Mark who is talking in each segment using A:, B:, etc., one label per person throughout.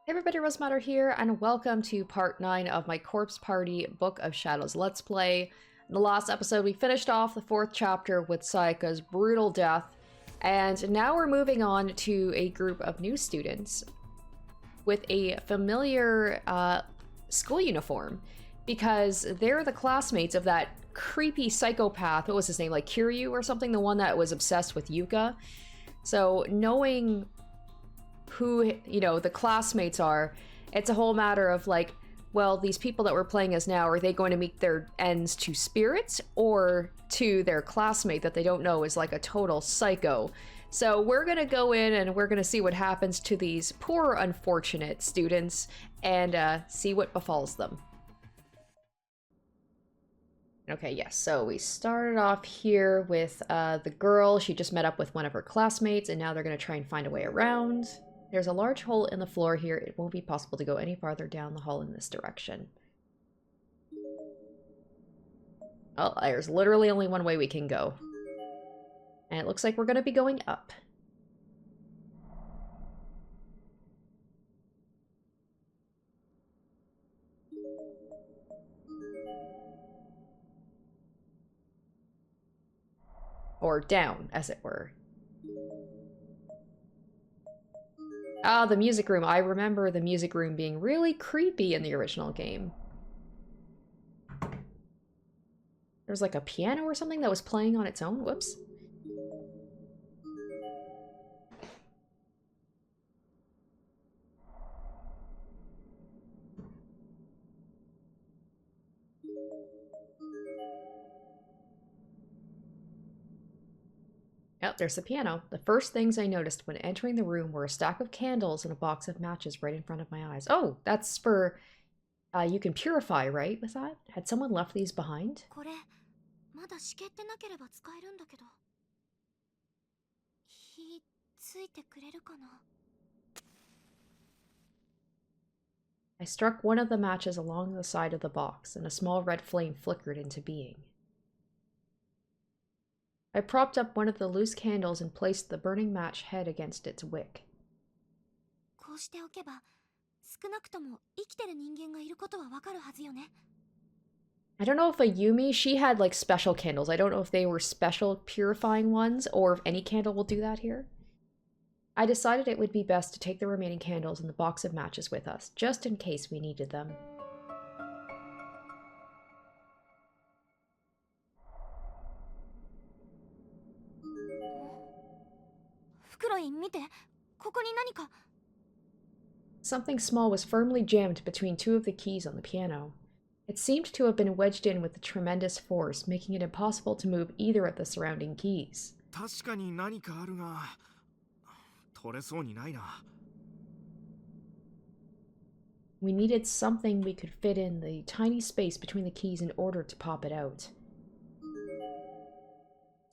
A: Hey everybody, Rosematter here, and welcome to part 9 of my Corpse Party Book of Shadows Let's Play. In the last episode, we finished off the 4th chapter with Sayaka's brutal death, and now we're moving on to a group of new students with a familiar school uniform, because they're the classmates of that creepy psychopath, what was his name, like Kiryu or something, the one that was obsessed with Yuka. So knowing who, you know, the classmates are, it's a whole matter of like, well, these people that we're playing as now, are they going to meet their ends to spirits or to their classmate that they don't know is like a total psycho? So we're gonna go in and we're gonna see what happens to these poor unfortunate students and see what befalls them. Okay, yes, so we started off here with the girl. She just met up with one of her classmates and now they're gonna try and find a way around. There's a large hole in the floor here. It won't be possible to go any farther down the hall in this direction. Oh, there's literally only one way we can go. And it looks like we're going to be going up. Or down, as it were. Ah, the music room. I remember the music room being really creepy in the original game. There's like a piano or something that was playing on its own. Whoops. Oh, there's the piano. The first things I noticed when entering the room were a stack of candles and a box of matches right in front of my eyes. Oh, that's for... you can purify, right, with that? Had someone left these behind? I struck one of the matches along the side of the box, and a small red flame flickered into being. I propped up one of the loose candles and placed the burning match head against its wick. I don't know if Ayumi, she had like special candles. I don't know if they were special purifying ones or if any candle will do that here. I decided it would be best to take the remaining candles and the box of matches with us, just in case we needed them. Something small was firmly jammed between two of the keys on the piano. It seemed to have been wedged in with a tremendous force, making it impossible to move either of the surrounding keys. We needed something we could fit in the tiny space between the keys in order to pop it out.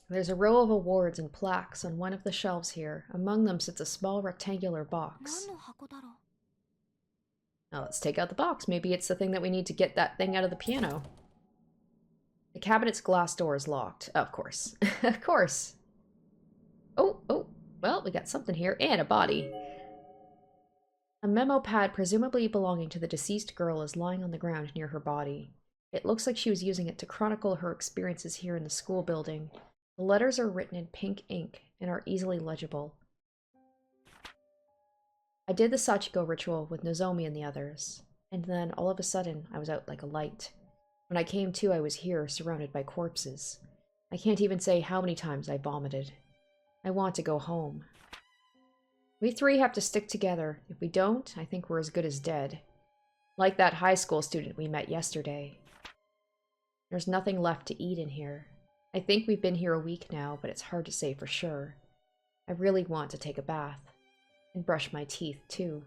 A: There's a row of awards and plaques on one of the shelves here. Among them sits a small rectangular box. Now let's take out the box. Maybe it's the thing that we need to get that thing out of the piano. The cabinet's glass door is locked. Oh, of course. Of course. Oh, well, we got something here. And a body. A memo pad presumably belonging to the deceased girl is lying on the ground near her body. It looks like she was using it to chronicle her experiences here in the school building. The letters are written in pink ink and are easily legible. I did the Sachiko ritual with Nozomi and the others, and then all of a sudden I was out like a light. When I came to, I was here, surrounded by corpses. I can't even say how many times I vomited. I want to go home. We three have to stick together. If we don't, I think we're as good as dead. Like that high school student we met yesterday. There's nothing left to eat in here. I think we've been here a week now, but it's hard to say for sure. I really want to take a bath. And brush my teeth, too.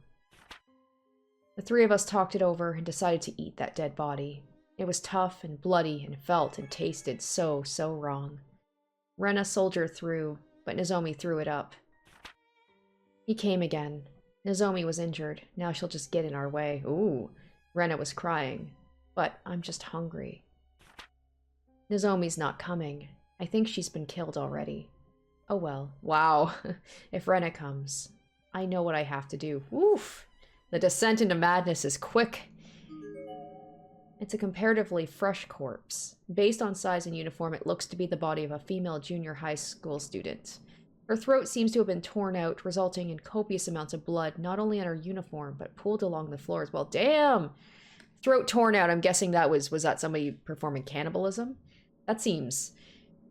A: The three of us talked it over and decided to eat that dead body. It was tough and bloody and felt and tasted so wrong. Rena soldiered through, but Nozomi threw it up. He came again. Nozomi was injured. Now she'll just get in our way. Ooh. Rena was crying. But I'm just hungry. Nozomi's not coming. I think she's been killed already. Oh well. Wow. If Rena comes. I know what I have to do. Oof. The descent into madness is quick. It's a comparatively fresh corpse. Based on size and uniform, it looks to be the body of a female junior high school student. Her throat seems to have been torn out, resulting in copious amounts of blood, not only on her uniform, but pooled along the floor as well. Damn! Throat torn out, I'm guessing that was that somebody performing cannibalism? That seems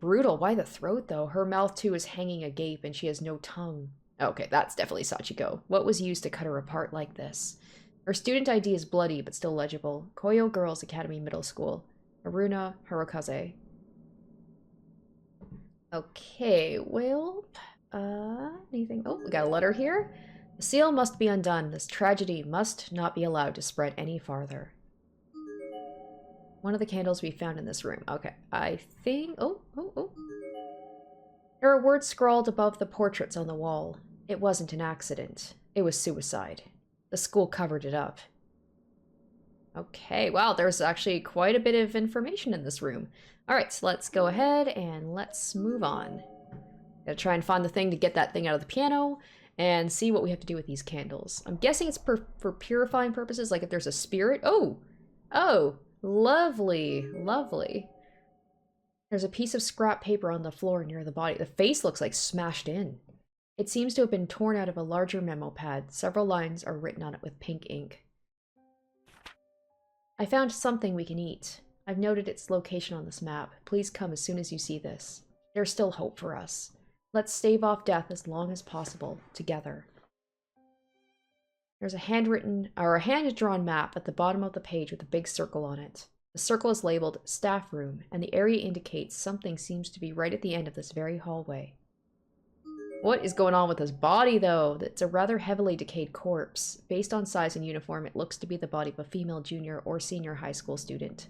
A: brutal. Why the throat, though? Her mouth, too, is hanging agape, and she has no tongue. Okay, that's definitely Sachiko. What was used to cut her apart like this? Her student ID is bloody, but still legible. Koyo Girls Academy Middle School. Haruna Harukaze. Okay, well, anything? Oh, we got a letter here. The seal must be undone. This tragedy must not be allowed to spread any farther. One of the candles we found in this room. Okay, I think... Oh. There are words scrawled above the portraits on the wall. It wasn't an accident. It was suicide. The school covered it up. Okay, wow, there's actually quite a bit of information in this room. Alright, so let's go ahead and let's move on. Gotta try and find the thing to get that thing out of the piano and see what we have to do with these candles. I'm guessing it's for purifying purposes, like if there's a spirit. Oh, lovely, lovely. There's a piece of scrap paper on the floor near the body. The face looks like smashed in. It seems to have been torn out of a larger memo pad. Several lines are written on it with pink ink. I found something we can eat. I've noted its location on this map. Please come as soon as you see this. There's still hope for us. Let's stave off death as long as possible, together. There's a hand-drawn map at the bottom of the page with a big circle on it. The circle is labeled Staff Room, and the area indicates something seems to be right at the end of this very hallway. What is going on with this body, though? It's a rather heavily decayed corpse. Based on size and uniform, it looks to be the body of a female junior or senior high school student.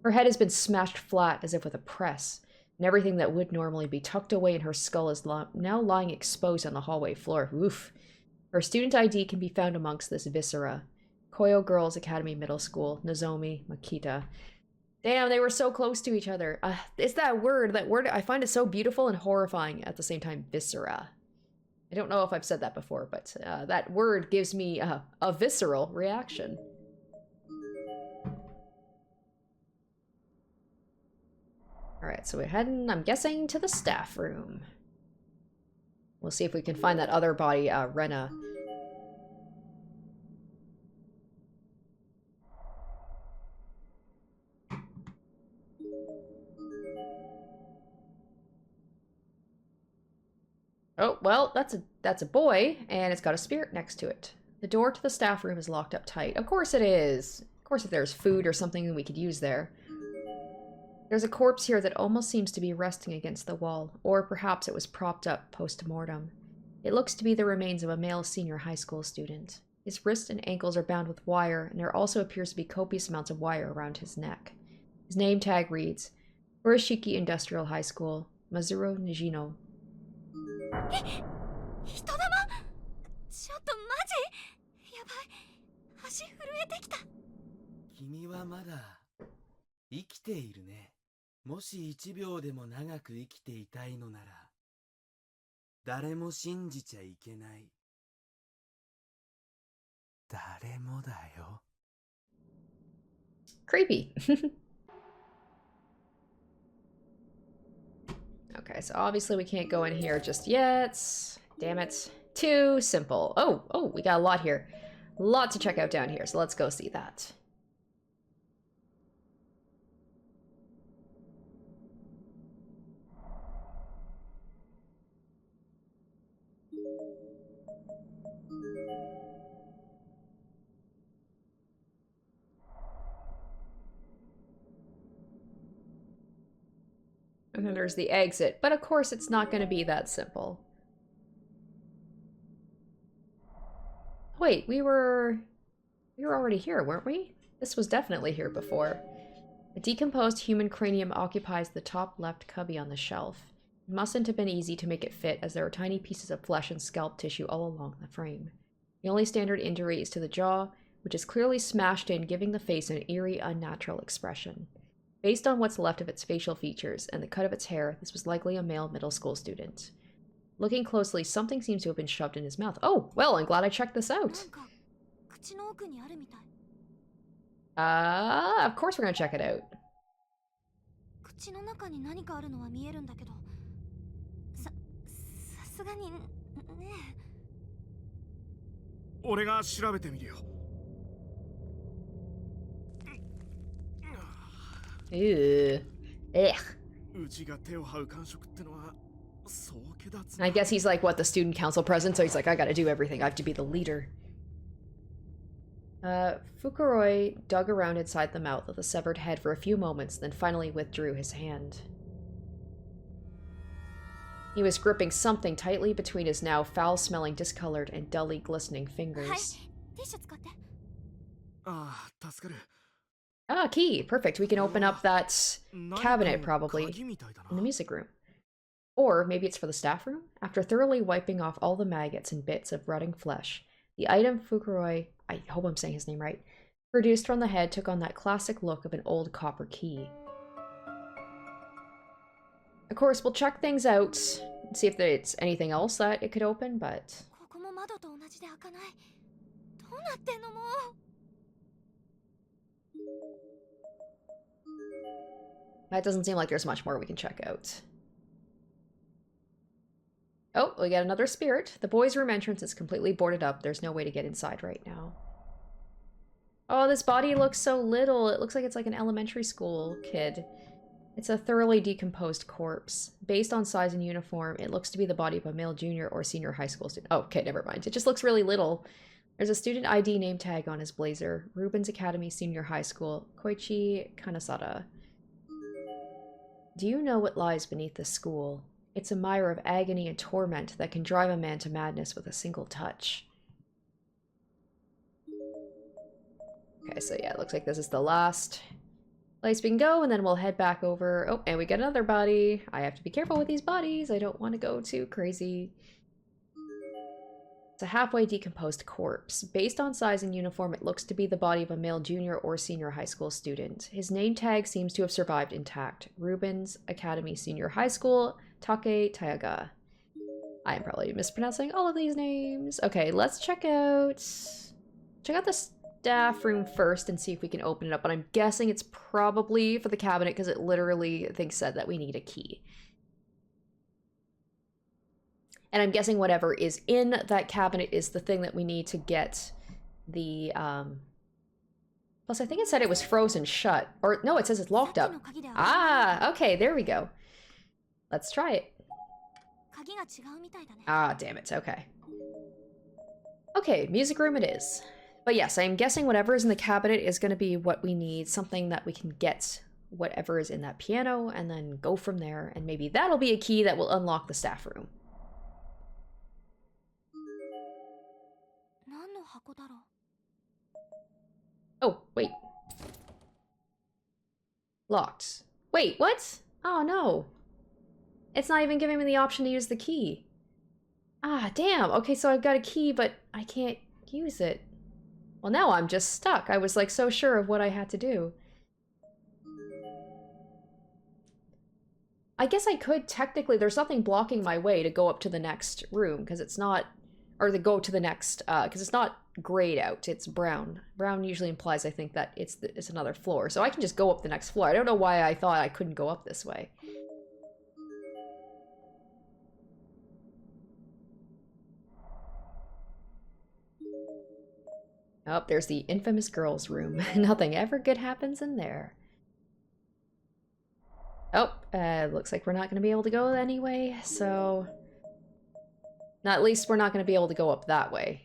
A: Her head has been smashed flat as if with a press, and everything that would normally be tucked away in her skull is now lying exposed on the hallway floor. Oof. Her student ID can be found amongst this viscera. Koyo Girls Academy Middle School, Nozomi, Makita. Damn, they were so close to each other. It's that word, I find it so beautiful and horrifying at the same time, viscera. I don't know if I've said that before, but that word gives me a visceral reaction. Alright, so we're heading, I'm guessing, to the staff room. We'll see if we can find that other body, Rena. Oh, well, that's a boy, and it's got a spirit next to it. The door to the staff room is locked up tight. Of course it is. Of course if there's food or something we could use there. There's a corpse here that almost seems to be resting against the wall, or perhaps it was propped up post-mortem. It looks to be the remains of a male senior high school student. His wrists and ankles are bound with wire, and there also appears to be copious amounts of wire around his neck. His name tag reads, Morishige Industrial High School, Mazuro Nijino.
B: 人玉ちょっとマジやばい足震えてきた
C: 君はまだ生きているねもし1秒でも長く生きていたいのなら誰も信じちゃいけない誰もだよ
A: Creepy. Okay, so obviously we can't go in here just yet. Damn it. Too simple. Oh, we got a lot here. A lot to check out down here, so let's go see that. And then there's the exit, but of course it's not going to be that simple. Wait, we were already here, weren't we? This was definitely here before. A decomposed human cranium occupies the top left cubby on the shelf. It mustn't have been easy to make it fit, as there are tiny pieces of flesh and scalp tissue all along the frame. The only standard injury is to the jaw, which is clearly smashed in, giving the face an eerie, unnatural expression. Based on what's left of its facial features and the cut of its hair, this was likely a male middle school student. Looking closely, something seems to have been shoved in his mouth. Oh, well, I'm glad I checked this out.
B: 口の奥にあるみたい。
A: Of course we're gonna check it out.
B: 口の中に何かあるのは見えるんだけど、さすがにねえ。
D: 俺が調べてみるよ。
A: Ew. Ugh.
D: うちが手を這う感触ってのはそうけだつ。
A: I guess he's like, what, the student council president, so he's like, I gotta do everything, I have to be the leader. Fukuroi dug around inside the mouth of the severed head for a few moments, then finally withdrew his hand. He was gripping something tightly between his now foul-smelling, discolored, and dully glistening fingers.
B: ティッシュ使って。
D: ああ、助かる。
A: Ah, key! Perfect, we can open up that cabinet, probably, in the music room. Or maybe it's for the staff room? After thoroughly wiping off all the maggots and bits of rotting flesh, the item Fukuroi, I hope I'm saying his name right, produced from the head took on that classic look of an old copper key. Of course, we'll check things out and see if there's anything else that it could open, but...
B: ここも窓と同じで開かない。どうなってんのもう。
A: That doesn't seem like there's much more we can check out. Oh, we got another spirit. The boys' room entrance is completely boarded up. There's no way to get inside right now. Oh, this body looks so little. It looks like it's like an elementary school kid. It's a thoroughly decomposed corpse. Based on size and uniform, it looks to be the body of a male junior or senior high school student. Oh, okay, never mind. It just looks really little. There's a student ID name tag on his blazer. Rubens Academy Senior High School. Koichi Kanasada. Do you know what lies beneath this school? It's a mire of agony and torment that can drive a man to madness with a single touch. Okay, so yeah, it looks like this is the last place we can go, and then we'll head back over. Oh, and we get another body. I have to be careful with these bodies. I don't want to go too crazy. It's a halfway decomposed corpse. Based on size and uniform, it looks to be the body of a male junior or senior high school student. His name tag seems to have survived intact. Rubens Academy Senior High School, Take Tayaga. I am probably mispronouncing all of these names. Okay, let's check out the staff room first and see if we can open it up. But I'm guessing it's probably for the cabinet because it literally, I think, said that we need a key. And I'm guessing whatever is in that cabinet is the thing that we need to get the, Plus, I think it said it was frozen shut. Or, no, it says it's locked up. Ah, okay, there we go. Let's try it. Ah, damn it, okay. Okay, music room it is. But yes, I'm guessing whatever is in the cabinet is going to be what we need. Something that we can get whatever is in that piano and then go from there. And maybe that'll be a key that will unlock the staff room. Oh, wait. Locked. Wait, what? Oh, no. It's not even giving me the option to use the key. Ah, damn. Okay, so I've got a key, but I can't use it. Well, now I'm just stuck. I was, like, so sure of what I had to do. I guess I could technically... There's nothing blocking my way to go up to the next room, because it's not... Or to go to the next... Because it's not grayed out. It's brown. Brown usually implies, I think, that it's another floor. So I can just go up the next floor. I don't know why I thought I couldn't go up this way. Oh, there's the infamous girls' room. Nothing ever good happens in there. Oh, looks like we're not going to be able to go anyway, so... Not, at least we're not going to be able to go up that way.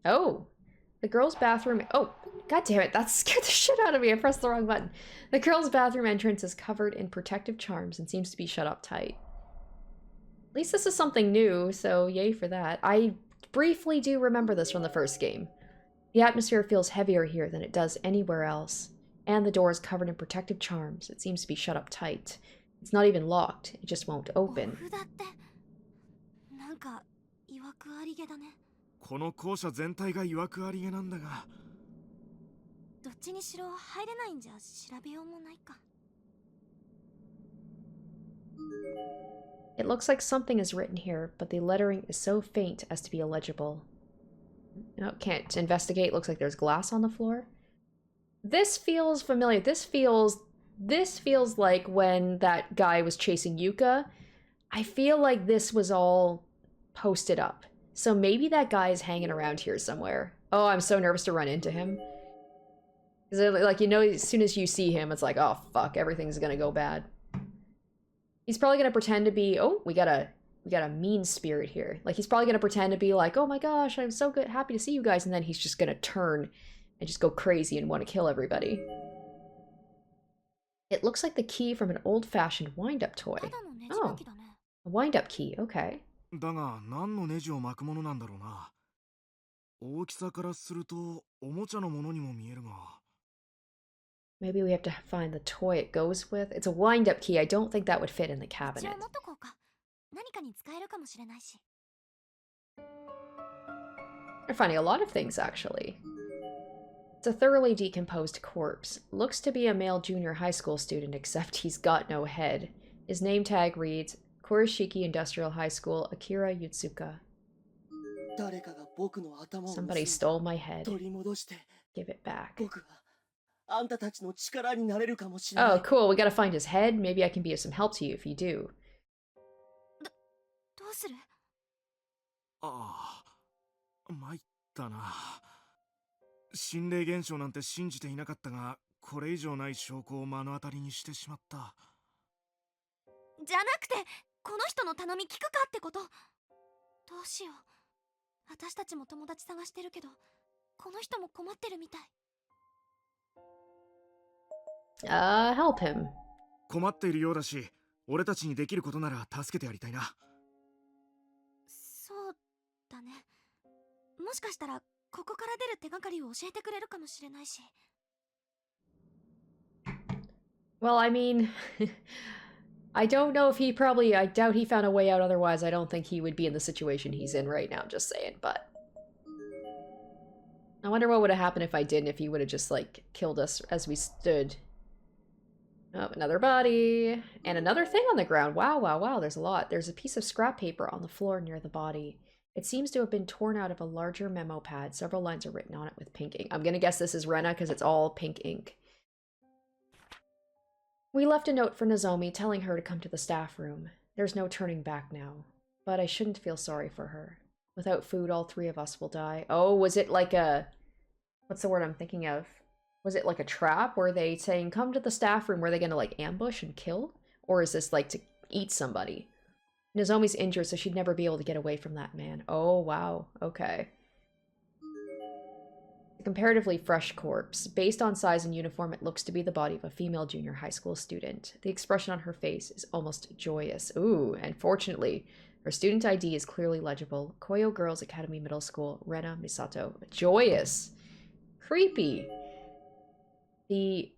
A: Oh! The girls' bathroom... Oh, god damn it, that scared the shit out of me. I pressed the wrong button. The girls' bathroom entrance is covered in protective charms and seems to be shut up tight. At least this is something new, so yay for that. I briefly do remember this from the first game. The atmosphere feels heavier here than it does anywhere else. And the door is covered in protective charms. It seems to be shut up tight. It's not even locked. It just won't open.
D: この校舎全体が曰くありげなんだが。
B: どっちにしろ入れないんじゃ調べようもないか。
A: It looks like something is written here, but the lettering is so faint as to be illegible. No, can't investigate. Looks like there's glass on the floor. This feels familiar. This feels like when that guy was chasing Yuka. I feel like this was all posted up. So maybe that guy is hanging around here somewhere. Oh, I'm so nervous to run into him. Because, like, you know, as soon as you see him, it's like, oh, fuck, everything's gonna go bad. He's probably gonna pretend to be, oh, we got a mean spirit here. Like, he's probably gonna pretend to be like, oh my gosh, I'm so good, happy to see you guys, and then he's just gonna turn and just go crazy and want to kill everybody. It looks like the key from an old-fashioned wind-up toy. Oh, a wind-up key, okay.
D: だが何のネジを巻くものなんだろうな。大きさからするとおもちゃのものにも見えるが。
A: Maybe we have to find the toy it goes with. It's a wind-up key. I don't think that would fit in the cabinet. We're finding a lot of things, actually. It's a thoroughly decomposed corpse. Looks to be a male junior high school student, except he's got no head. His name tag reads, Morishige Industrial High School, Akira Yutsuka. Somebody stole my head. Give it back. Oh, cool. We gotta find his head. Maybe I can be of some help to you if you do.
D: ああ、参ったな。心霊現象なんて信じていなかったが、これ以上ない証拠を目の当たりにしてしまった。
B: じゃなくて、この人の頼み聞くかってこと。どうしよう。私たちも友達探してるけど、この人も困ってるみたい。
A: Help him.
D: 困っているようだし、俺たちにできることなら助けてやりたいな。
B: そうだね。もしかしたらここから出る手がかりを教えてくれるかもしれないし。
A: Well, I mean, I don't know if he probably, I doubt he found a way out otherwise. I don't think he would be in the situation he's in right now, just saying, but I wonder what would have happened if I didn't, if he would have just, like, killed us as we stood. Oh, another body. And another thing on the ground. Wow, wow, wow, there's a lot. There's a piece of scrap paper on the floor near the body. It seems to have been torn out of a larger memo pad. Several lines are written on it with pink ink. I'm gonna guess this is Rena because it's all pink ink. We left a note for Nozomi telling her to come to the staff room. There's no turning back now. But I shouldn't feel sorry for her. Without food, all three of us will die. Oh, was it like a... What's the word I'm thinking of? Was it like a trap? Were they saying, come to the staff room? Were they gonna, like, ambush and kill? Or is this, like, to eat somebody? Nozomi's injured, so she'd never be able to get away from that man. Oh, wow. Okay. A comparatively fresh corpse. Based on size and uniform, it looks to be the body of a female junior high school student. The expression on her face is almost joyous. Ooh, and fortunately, her student ID is clearly legible. Koyo Girls Academy Middle School, Rena Misato. Joyous. Creepy. The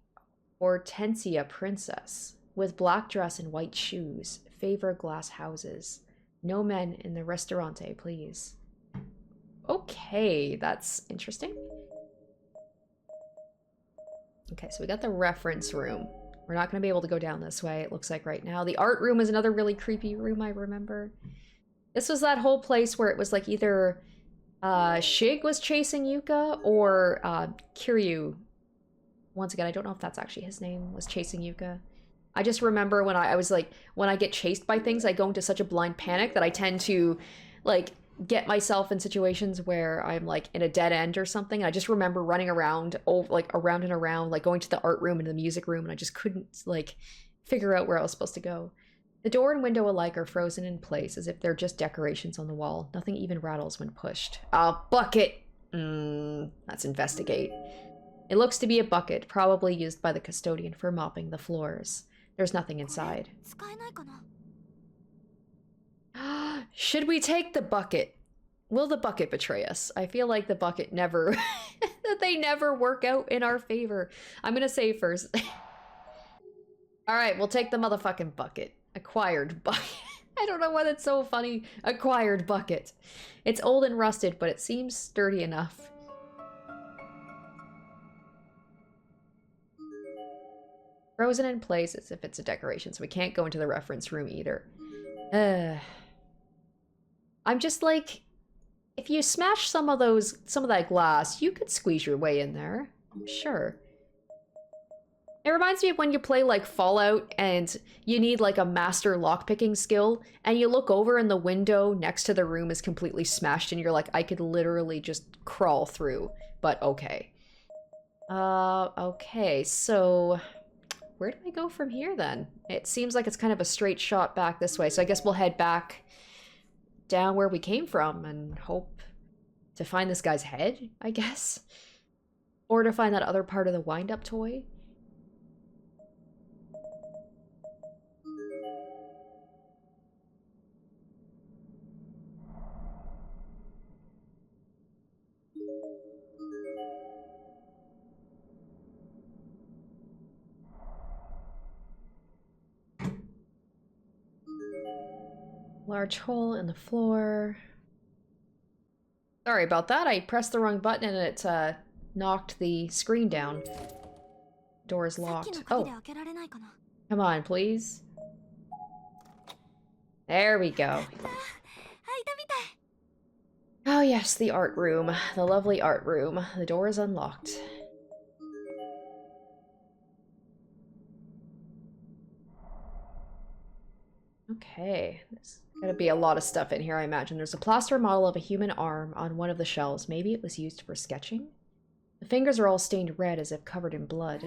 A: Hortensia Princess, with black dress and white shoes, favor glass houses. No men in the restaurante, please. Okay, that's interesting. Okay, so we got the reference room. We're not going to be able to go down this way, it looks like right now. The art room is another really creepy room, I remember. This was that whole place where it was like either Shig was chasing Yuka or Kiryu. Once again, I don't know if that's actually his name, was chasing Yuka. I just remember when I was like, when I get chased by things, I go into such a blind panic that I tend to, like, get myself in situations where I'm, like, in a dead end or something. I just remember running around, like, around and around, like, going to the art room and the music room, and I just couldn't, like, figure out where I was supposed to go. The door and window alike are frozen in place, as if they're just decorations on the wall. Nothing even rattles when pushed. A bucket! Let's investigate. It looks to be a bucket, probably used by the custodian for mopping the floors. There's nothing inside. Should we take the bucket? Will the bucket betray us? I feel like the bucket never... that they never work out in our favor. I'm gonna say first. Alright, we'll take the motherfucking bucket. Acquired bucket. I don't know why that's so funny. Acquired bucket. It's old and rusted, but it seems sturdy enough. Frozen in place as if it's a decoration, so we can't go into the reference room either. Uh, I'm just like, if you smash some of that glass, you could squeeze your way in there. I'm sure. It reminds me of when you play like Fallout and you need like a master lockpicking skill and you look over and the window next to the room is completely smashed and you're like, I could literally just crawl through, but okay. Okay, so where do I go from here then? It seems like it's kind of a straight shot back this way, so I guess we'll head back down where we came from and hope to find this guy's head, I guess. Or to find that other part of the wind-up toy. Large hole in the floor. Sorry about that. I pressed the wrong button and it knocked the screen down. Door is locked. Oh. Come on, please. There we go. Oh yes, the art room. The lovely art room. The door is unlocked. Okay, there's gotta be a lot of stuff in here, I imagine. There's a plaster model of a human arm on one of the shelves. Maybe it was used for sketching? The fingers are all stained red as if covered in blood.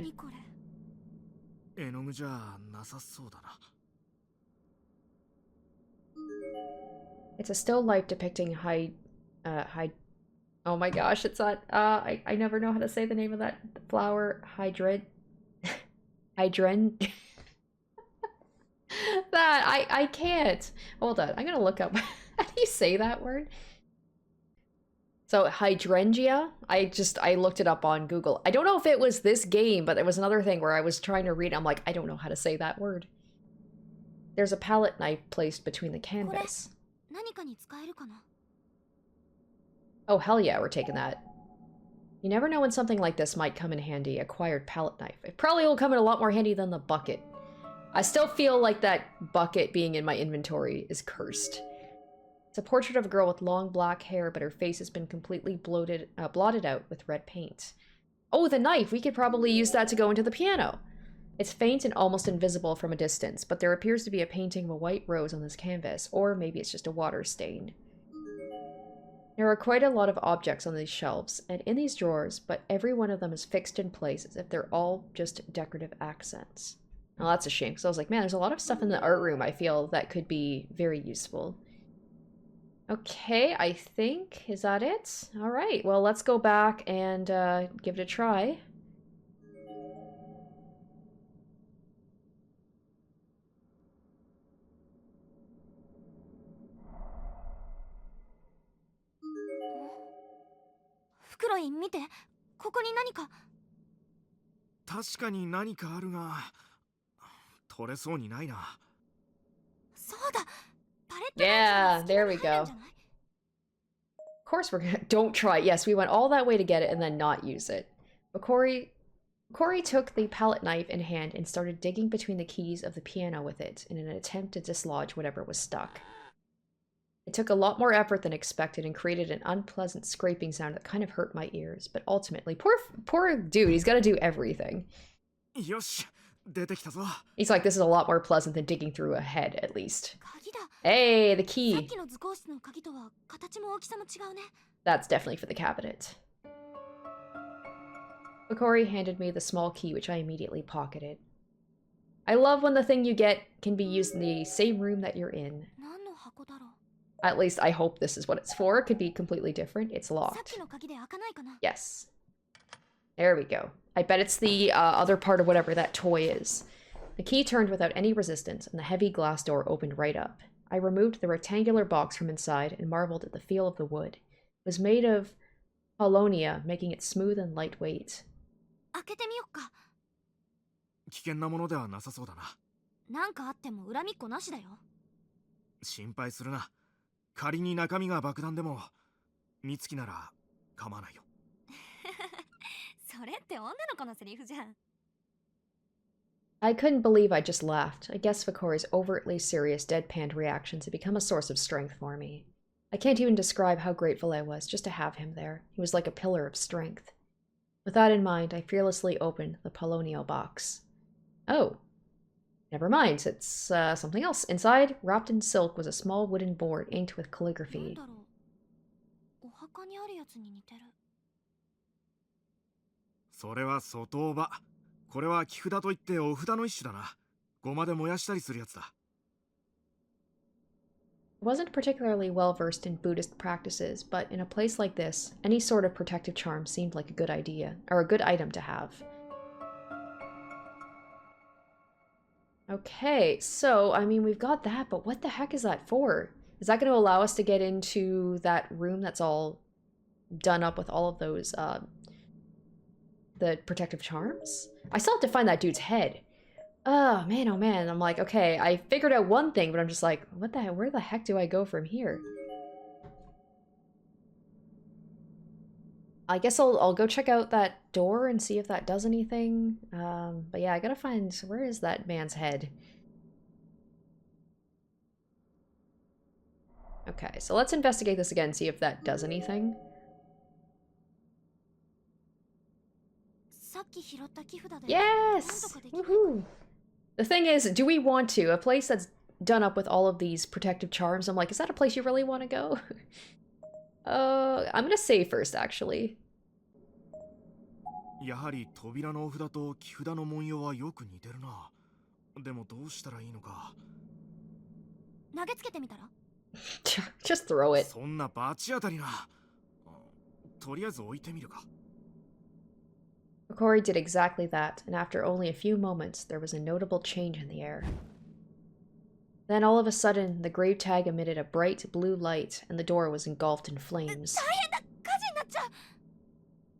A: It's a still life depicting oh my gosh, it's that, I never know how to say the name of that flower. Hydrant. That, I can't. Hold on, I'm gonna look up. How do you say that word? So, hydrangea, I looked it up on Google. I don't know if it was this game, but there was another thing where I was trying to read, I'm like, I don't know how to say that word. There's a palette knife placed between the canvas. Oh, hell yeah, we're taking that. You never know when something like this might come in handy. Acquired palette knife. It probably will come in a lot more handy than the bucket. I still feel like that bucket being in my inventory is cursed. It's a portrait of a girl with long black hair, but her face has been completely blotted out with red paint. Oh, the knife! We could probably use that to go into the piano! It's faint and almost invisible from a distance, but there appears to be a painting of a white rose on this canvas, or maybe it's just a water stain. There are quite a lot of objects on these shelves, and in these drawers, but every one of them is fixed in place as if they're all just decorative accents. Well, that's a shame, because I was like, man, there's a lot of stuff in the art room I feel that could be very useful. Okay, I think, is that it? Alright, well, let's go back and give it a try. Yeah, there we go. Of course we're gonna- don't try it. Yes, we went all that way to get it and then not use it. But Corey took the palette knife in hand and started digging between the keys of the piano with it in an attempt to dislodge whatever was stuck. It took a lot more effort than expected and created an unpleasant scraping sound that kind of hurt my ears, but ultimately, poor dude, he's gotta do everything. He's like, this is a lot more pleasant than digging through a head, at least. Hey, the key! That's definitely for the cabinet. Bakori handed me the small key, which I immediately pocketed. I love when the thing you get can be used in the same room that you're in. At least I hope this is what it's for. It could be completely different. It's locked. Yes. There we go. I bet it's the other part of whatever that toy is. The key turned without any resistance, and the heavy glass door opened right up. I removed the rectangular box from inside and marveled at the feel of the wood. It was made of paulownia, making it smooth and lightweight. I couldn't believe I just laughed. I guess Vikori's overtly serious, deadpanned reactions had become a source of strength for me. I can't even describe how grateful I was just to have him there. He was like a pillar of strength. With that in mind, I fearlessly opened the Polonio box. Oh. Never mind, it's something else. Inside, wrapped in silk, was a small wooden board inked with calligraphy.
B: なんだろう、お墓にあるやつに似てる。
D: それは外場。これは木札といってお札の一種だな。ごまで燃やしたりするやつだ。
A: I wasn't particularly well versed in Buddhist practices, but in a place like this, any sort of protective charm seemed like a good idea, or a good item to have. Okay, so, I mean, we've got that, but what the heck is that for? Is that going to allow us to get into that room that's all done up with all of those, the protective charms? I still have to find that dude's head. Oh man, I'm like, okay, I figured out one thing, but I'm just like, where the heck do I go from here? I guess I'll go check out that door and see if that does anything. But yeah, I gotta find, where is that man's head? Okay, so let's investigate this again, see if that does anything.
B: さっき拾った木札で
A: Yes! Woohoo! The thing is, do we want to? A place that's done up with all of these protective charms, I'm like, is that a place you really want to go? I'm gonna save first, actually.
D: やはり扉のお札と木札の文様はよく似てるな。でもどうしたらいいのか。
B: 投げつけてみたら
A: Just throw it.
D: そんな罰当たりな。とりあえず置いてみるか。
A: Kokori did exactly that, and after only a few moments, there was a notable change in the air. Then all of a sudden, the grave tag emitted a bright blue light, and the door was engulfed in flames.
B: 大変だ、火事になっちゃ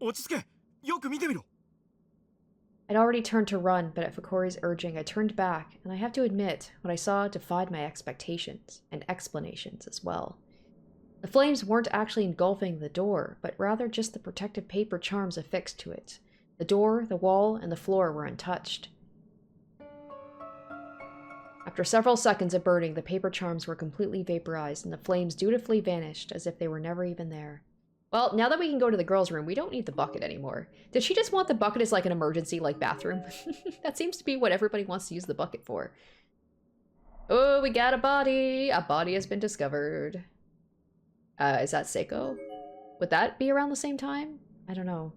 B: う。
D: 落ち着け。よく見てみろ。
A: I'd already turned to run, but at Fukori's urging, I turned back, and I have to admit, what I saw defied my expectations, and explanations as well. The flames weren't actually engulfing the door, but rather just the protective paper charms affixed to it. The door, the wall, and the floor were untouched. After several seconds of burning, the paper charms were completely vaporized, and the flames dutifully vanished as if they were never even there. Well, now that we can go to the girls' room, we don't need the bucket anymore. Did she just want the bucket as like an emergency, like bathroom? That seems to be what everybody wants to use the bucket for. Oh, we got a body! A body has been discovered. Is that Seiko? Would that be around the same time? I don't know.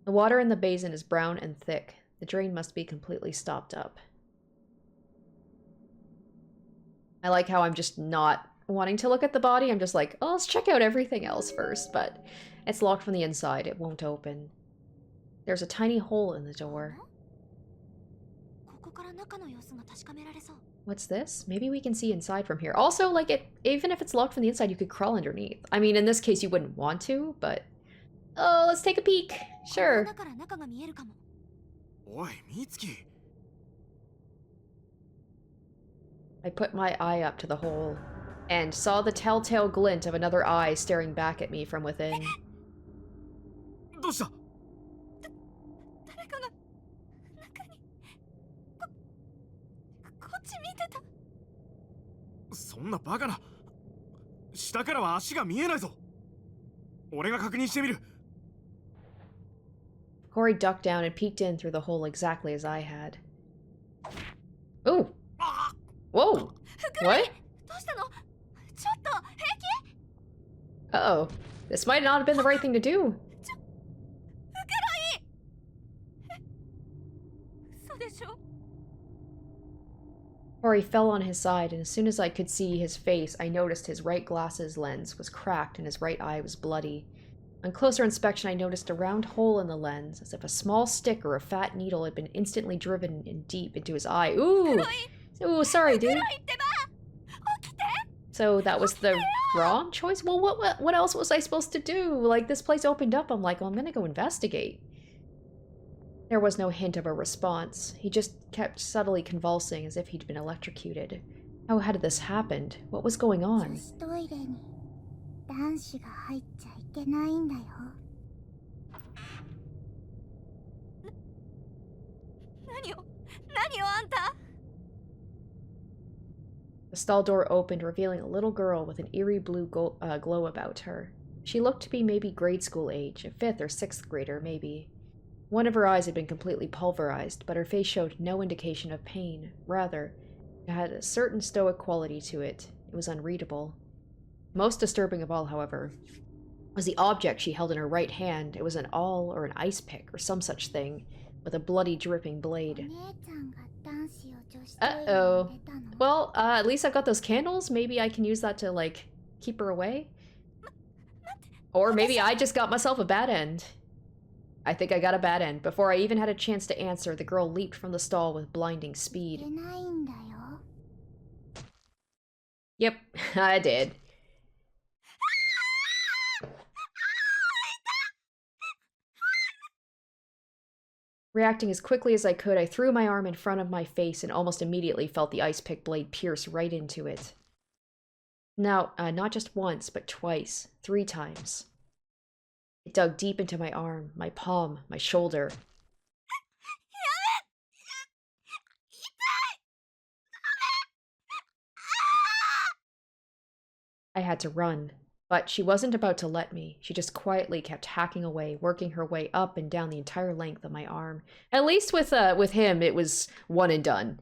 A: The water in the basin is brown and thick. The drain must be completely stopped up. I like how I'm just not wanting to look at the body. I'm just like, oh, let's check out everything else first, but it's locked from the inside. It won't open. There's a tiny hole in the door. What's this? Maybe we can see inside from here. Also, like, even if it's locked from the inside, you could crawl underneath. I mean, in this case, you wouldn't want to, but... Oh, let's take a peek. Sure.
D: おい、ミツキ。
A: I put my eye up to the hole and saw the telltale glint of another eye staring back at me from within.
D: どうした？
B: 誰かが中にこっち見てた。
D: そんなバカな。下からは足が見えないぞ。俺が確認してみる。
A: Corey ducked down and peeked in through the hole exactly as I had. Ooh! Whoa! What?
B: どうしたの？ちょっと平気？
A: Uh-oh. This might not have been the right thing to do.
B: 嘘でしょ？
A: Corey fell on his side, and as soon as I could see his face, I noticed his right glasses lens was cracked and his right eye was bloody. On closer inspection, I noticed a round hole in the lens, as if a small stick or a fat needle had been instantly driven in deep into his eye. Ooh! Ooh, sorry, dude. So that was the wrong choice? Well, what else was I supposed to do? Like, this place opened up, I'm like, well, I'm gonna go investigate. There was no hint of a response. He just kept subtly convulsing as if he'd been electrocuted. How had this happened? What was going on?
B: 男子が入っちゃいけないんだよ。何を
A: The stall door opened, revealing a little girl with an eerie blue glow about her. She looked to be maybe grade school age, a 5th or 6th grader, maybe. One of her eyes had been completely pulverized, but her face showed no indication of pain. Rather, it had a certain stoic quality to it. It was unreadable. Most disturbing of all, however, was the object she held in her right hand. It was an awl or an ice pick or some such thing, with a bloody, dripping blade. Uh-oh. Well, at least I've got those candles. Maybe I can use that to, like, keep her away? Or maybe I just got myself a bad end. I think I got a bad end. Before I even had a chance to answer, the girl leaped from the stall with blinding speed. Yep, I did. Reacting as quickly as I could, I threw my arm in front of my face and almost immediately felt the ice pick blade pierce right into it. Now, not just once, but twice, 3 times. It dug deep into my arm, my palm, my shoulder. I had to run, but she wasn't about to let me. She just quietly kept hacking away, working her way up and down the entire length of my arm. At least with him, it was one and done.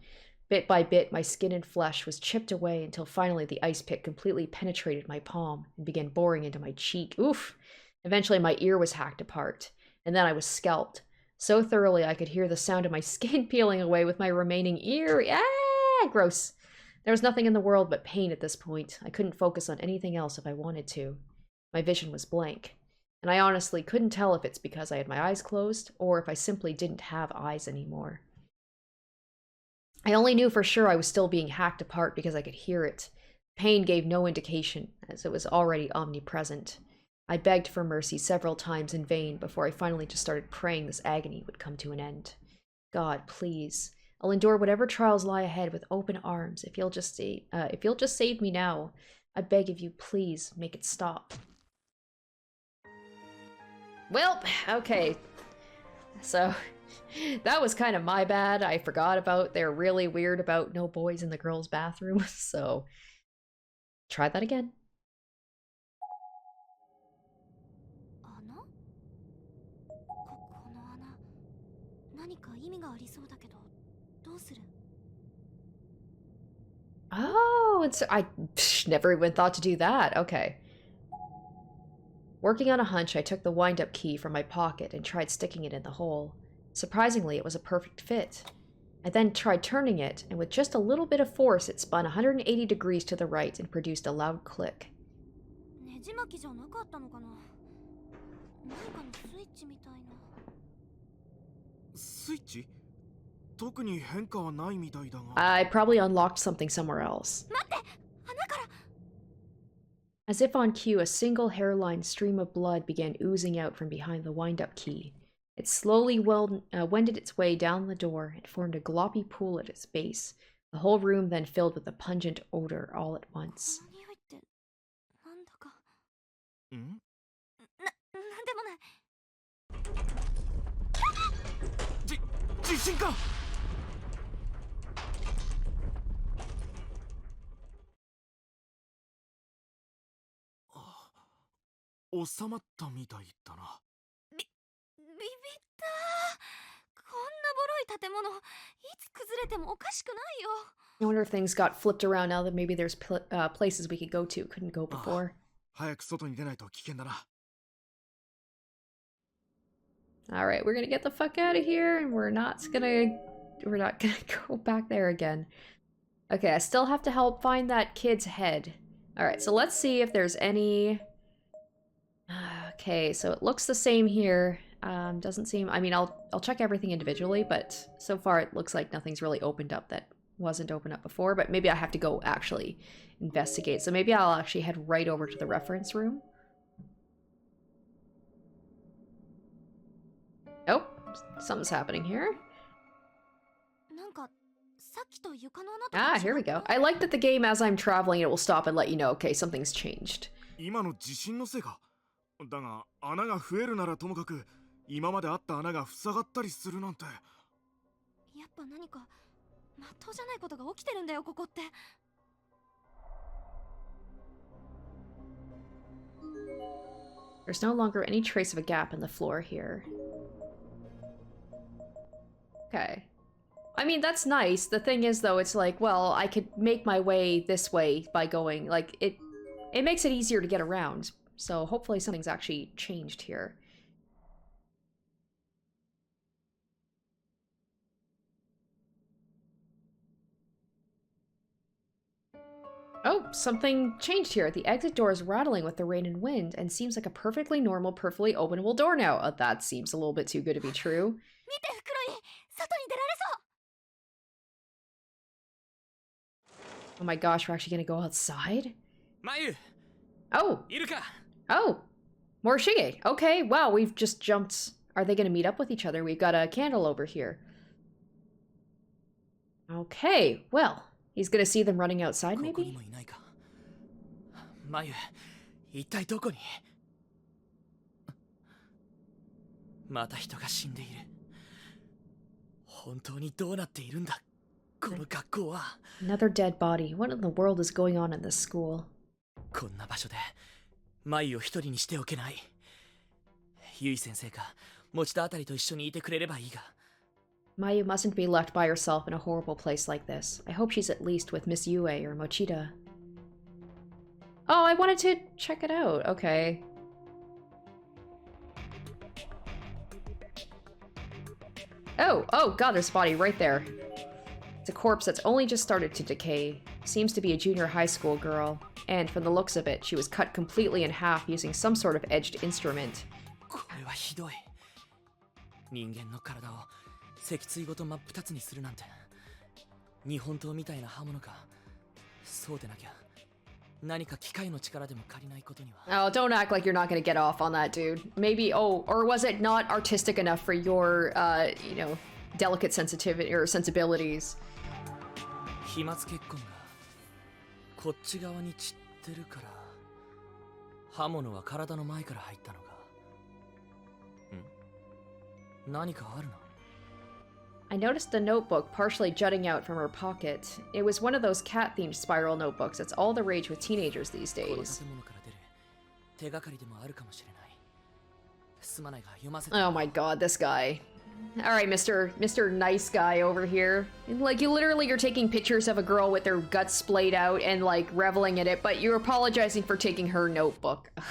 A: Bit by bit, my skin and flesh was chipped away until finally the ice pick completely penetrated my palm and began boring into my cheek. Oof! Eventually my ear was hacked apart, and then I was scalped. So thoroughly I could hear the sound of my skin peeling away with my remaining ear. Ah! Gross. There was nothing in the world but pain at this point. I couldn't focus on anything else if I wanted to. My vision was blank, and I honestly couldn't tell if it's because I had my eyes closed or if I simply didn't have eyes anymore. I only knew for sure I was still being hacked apart because I could hear it. Pain gave no indication, as it was already omnipresent. I begged for mercy several times in vain before I finally just started praying this agony would come to an end. God, please. I'll endure whatever trials lie ahead with open arms if you'll just save me now. I beg of you, please make it stop. Well, okay. So, that was kind of my bad. I forgot about they're really weird about no boys in the girls' bathroom, so try that again. Oh, I never even thought to do that. Okay. Working on a hunch, I took the wind-up key from my pocket and tried sticking it in the hole. Surprisingly, it was a perfect fit. I then tried turning it, and with just a little bit of force, it spun 180 degrees to the right and produced a loud click. I probably unlocked something somewhere else. As if on cue, a single hairline stream of blood began oozing out from behind the wind-up key. It slowly wended its way down the door and formed a gloppy pool at its base. The whole room then filled with a pungent odor all at once. I wonder if things got flipped around now that maybe there's places we could go to couldn't go before. Alright, we're gonna get the fuck out of here, and we're not gonna go back there again. Okay, I still have to help find that kid's head. Alright, so let's see if there's any... Okay, so it looks the same here. Doesn't seem... I mean, I'll check everything individually, but so far it looks like nothing's really opened up that wasn't opened up before, but maybe I have to go actually investigate. So maybe I'll actually head right over to the reference room. Oh, something's happening here. Ah, here we go. I like that the game, as I'm traveling, it will stop and let you know, okay, something's changed. There's no longer any trace of a gap in the floor here. Okay. I mean, that's nice. The thing is, though, it's like, well, I could make my way this way by going, like, it makes it easier to get around. So hopefully something's actually changed here. Oh, something changed here. The exit door is rattling with the rain and wind and seems like a perfectly normal, perfectly openable door now. That seems a little bit too good to be true.
B: 見て袋井、外に出られそう。
A: Oh my gosh, we're actually gonna go outside?
C: Mayu!
A: Oh!
C: いるか?
A: Oh! Morishige! Okay, wow, we've just jumped... Are they gonna meet up with each other? We've got a candle over here. Okay, well, he's gonna see them running outside, maybe?
C: マユ、一体どこに? また人が死んでいる。本当にどうなっているんだ、この学校は。
A: Another dead body. What in the world is going on in this school?
C: こんな場所でマユを一人にしておけない。ユイ先生か持田あたりと一緒にいてくれればいいが。
A: Mayu mustn't be left by herself in a horrible place like this. I hope she's at least with Miss Yue or Mochida. Oh, I wanted to check it out. Okay. Oh god, there's a body right there. It's a corpse that's only just started to decay. Seems to be a junior high school girl. And from the looks of it, she was cut completely in half using some sort of edged instrument.
C: これはひどい。人間の体を脊椎ごと真っ二つにするなんて。日本刀みたいな刃物か。そうでなきゃ。何か機械の力でも借りないことには。
A: Oh, don't act like you're not gonna get off on that, dude. Maybe, oh, or was it not artistic enough for your, you know, delicate sensitivity or sensibilities?
C: 飛沫血痕がこっち側に散ってるから刃物は体の前から入ったのか。何かあるの?
A: I noticed a notebook partially jutting out from her pocket. It was one of those cat-themed spiral notebooks that's all the rage with teenagers these
C: この
A: days.
C: 建物から出る手がかりでもあるかもしれない。すまないが読ませて。
A: Oh my god, this guy. Alright, Mr. Nice Guy over here. Like, you literally are taking pictures of a girl with their guts splayed out and, like, reveling in it, but you're apologizing for taking her notebook. Ugh.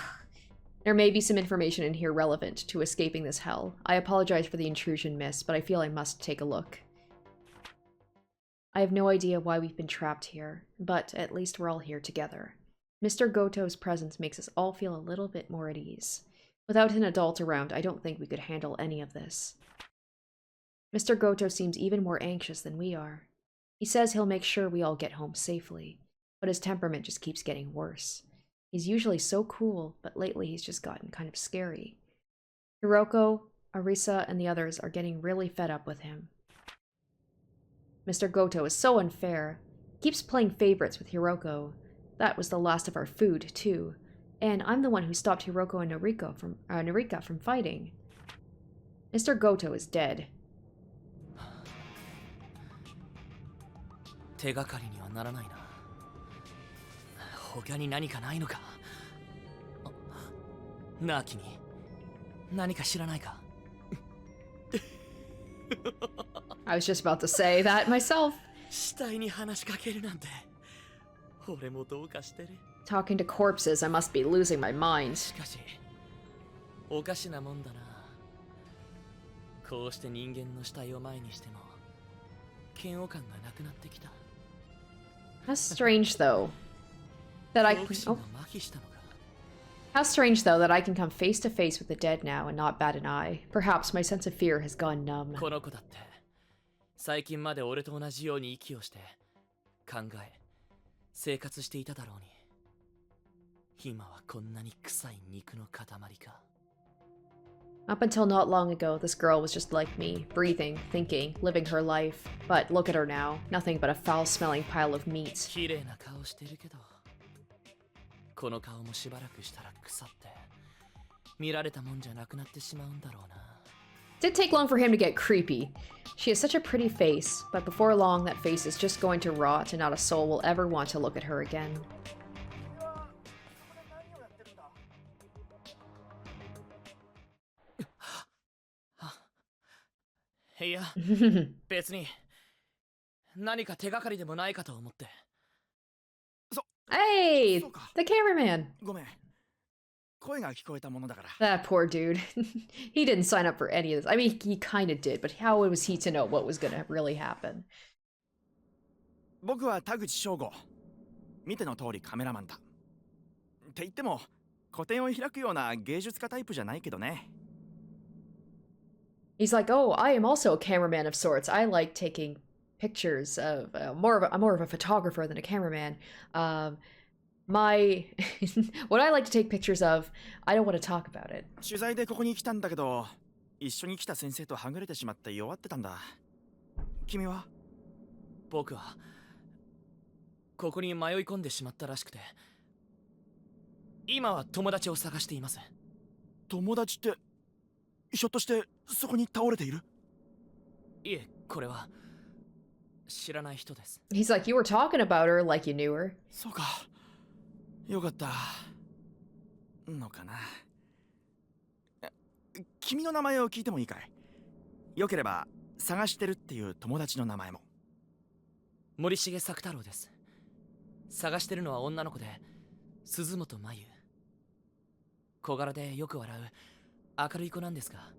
A: There may be some information in here relevant to escaping this hell. I apologize for the intrusion, miss, but I feel I must take a look. I have no idea why we've been trapped here, but at least we're all here together. Mr. Goto's presence makes us all feel a little bit more at ease. Without an adult around, I don't think we could handle any of this. Mr. Goto seems even more anxious than we are. He says he'll make sure we all get home safely, but his temperament just keeps getting worse. He's usually so cool, but lately he's just gotten kind of scary. Hiroko, Arisa, and the others are getting really fed up with him. Mr. Goto is so unfair. He keeps playing favorites with Hiroko. That was the last of our food, too. And I'm the one who stopped Hiroko and Narika from fighting. Mr. Goto is dead.
C: 手がかりにはならないな。他に何かないのか。なあ君、何か知らないか。
A: I was just about to say that myself.
C: 死体に話しかけるなんて、俺もどうかしてる。
A: Talking to corpses, I must be losing my mind.
C: しかし、おかしなもんだな。こうして人間の死体を前にしても、嫌悪感がなくなってきた。
A: How strange, though, that I can... Oh. How strange, though, that I can come face to face with the dead now and not bat an eye. Perhaps my sense of fear has gone numb.
C: この子だって、最近まで俺と同じように息をして、考え、生活していただろうに。今はこんなに臭い肉の塊か。
A: Up until not long ago, this girl was just like me, breathing, thinking, living her life. But look at her now, nothing but a foul-smelling pile of meat.
C: 綺麗な顔してるけど、この顔もしばらくしたら腐って、見られたもんじゃなくなってしまうんだろうな。
A: It didn't take long for him to get creepy. She has such a pretty face, but before long that face is just going to rot and not a soul will ever want to look at her again.
C: いや、別に何か手がかりでもないかと思って。
A: Hey,
D: そうか。
A: the cameraman.
D: ごめん。声が聞こえたものだから。
A: That poor dude. He didn't sign up for any of this. I mean, he kind of did, but how was he to know what was going to really happen?
D: 僕は田口翔吾。見ての通りカメラマンだ。って言っても個展を開くような芸術家タイプじゃないけどね。
A: He's like, "Oh, I am also a cameraman of sorts. I like taking pictures of I'm more of a photographer than a cameraman. My what I like to take pictures of, I don't want to talk about it."
D: 取材でここに来たんだけど、一緒に来た先生とはぐれてしまって弱ってたんだ。君は？
C: 僕はここに迷い込んでしまったらしくて、今は友達を探しています。
D: 友達ってひょっとしてそこに倒れている？
C: いえ、これは知らない人です。
A: He's like, "You were talking about her like you knew her."
D: そうか。よかった。のかな。君の名前を聞いてもいいかい？よければ探してるっていう友達の名前も。
C: 森重作太郎です。探してるのは女の子で鈴本真由。小柄でよく笑う明るい子なんですが。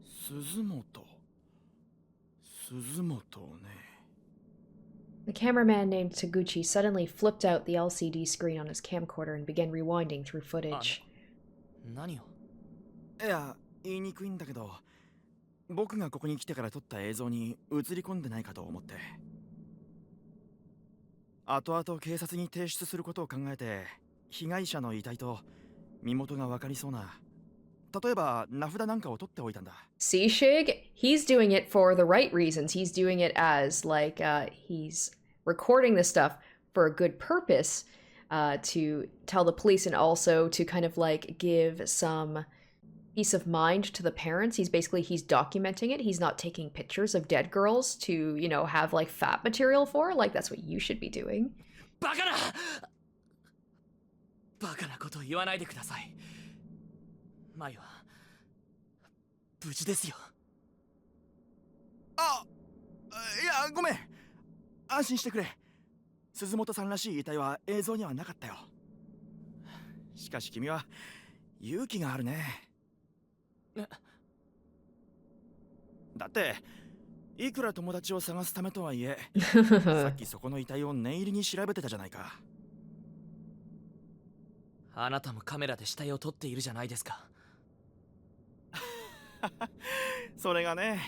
D: 鈴本。鈴本ね。
A: The cameraman named Taguchi suddenly flipped out the LCD screen on his camcorder and began rewinding through footage.
C: 何を？
D: いや、言いにくいんだけど、僕がここに来てから撮った映像に映り込んでないかと思って。後々警察に提出することを考えて、被害者の遺体と身元が分かりそうな、例えば名札なんかを取っておいたんだ。
A: See, Shig? He's doing it for the right reasons. He's doing it as, like, he's recording this stuff for a good purpose, to tell the police and also to kind of, like, give some peace of mind to the parents. He's documenting it. He's not taking pictures of dead girls to, you know, have, like, fat material for. Like, that's what you should be doing.
C: バカな！バカなことを言わないでください。マユは無事ですよ。
D: あ、いや、ごめん。安心してくれ。鈴本さんらしい遺体は映像にはなかったよ。しかし君は勇気があるね。だっていくら友達を探すためとはいえさっきそこの遺体を念入りに調べてたじゃないか。
C: あなたもカメラで死体を撮っているじゃないですか。
D: それがね、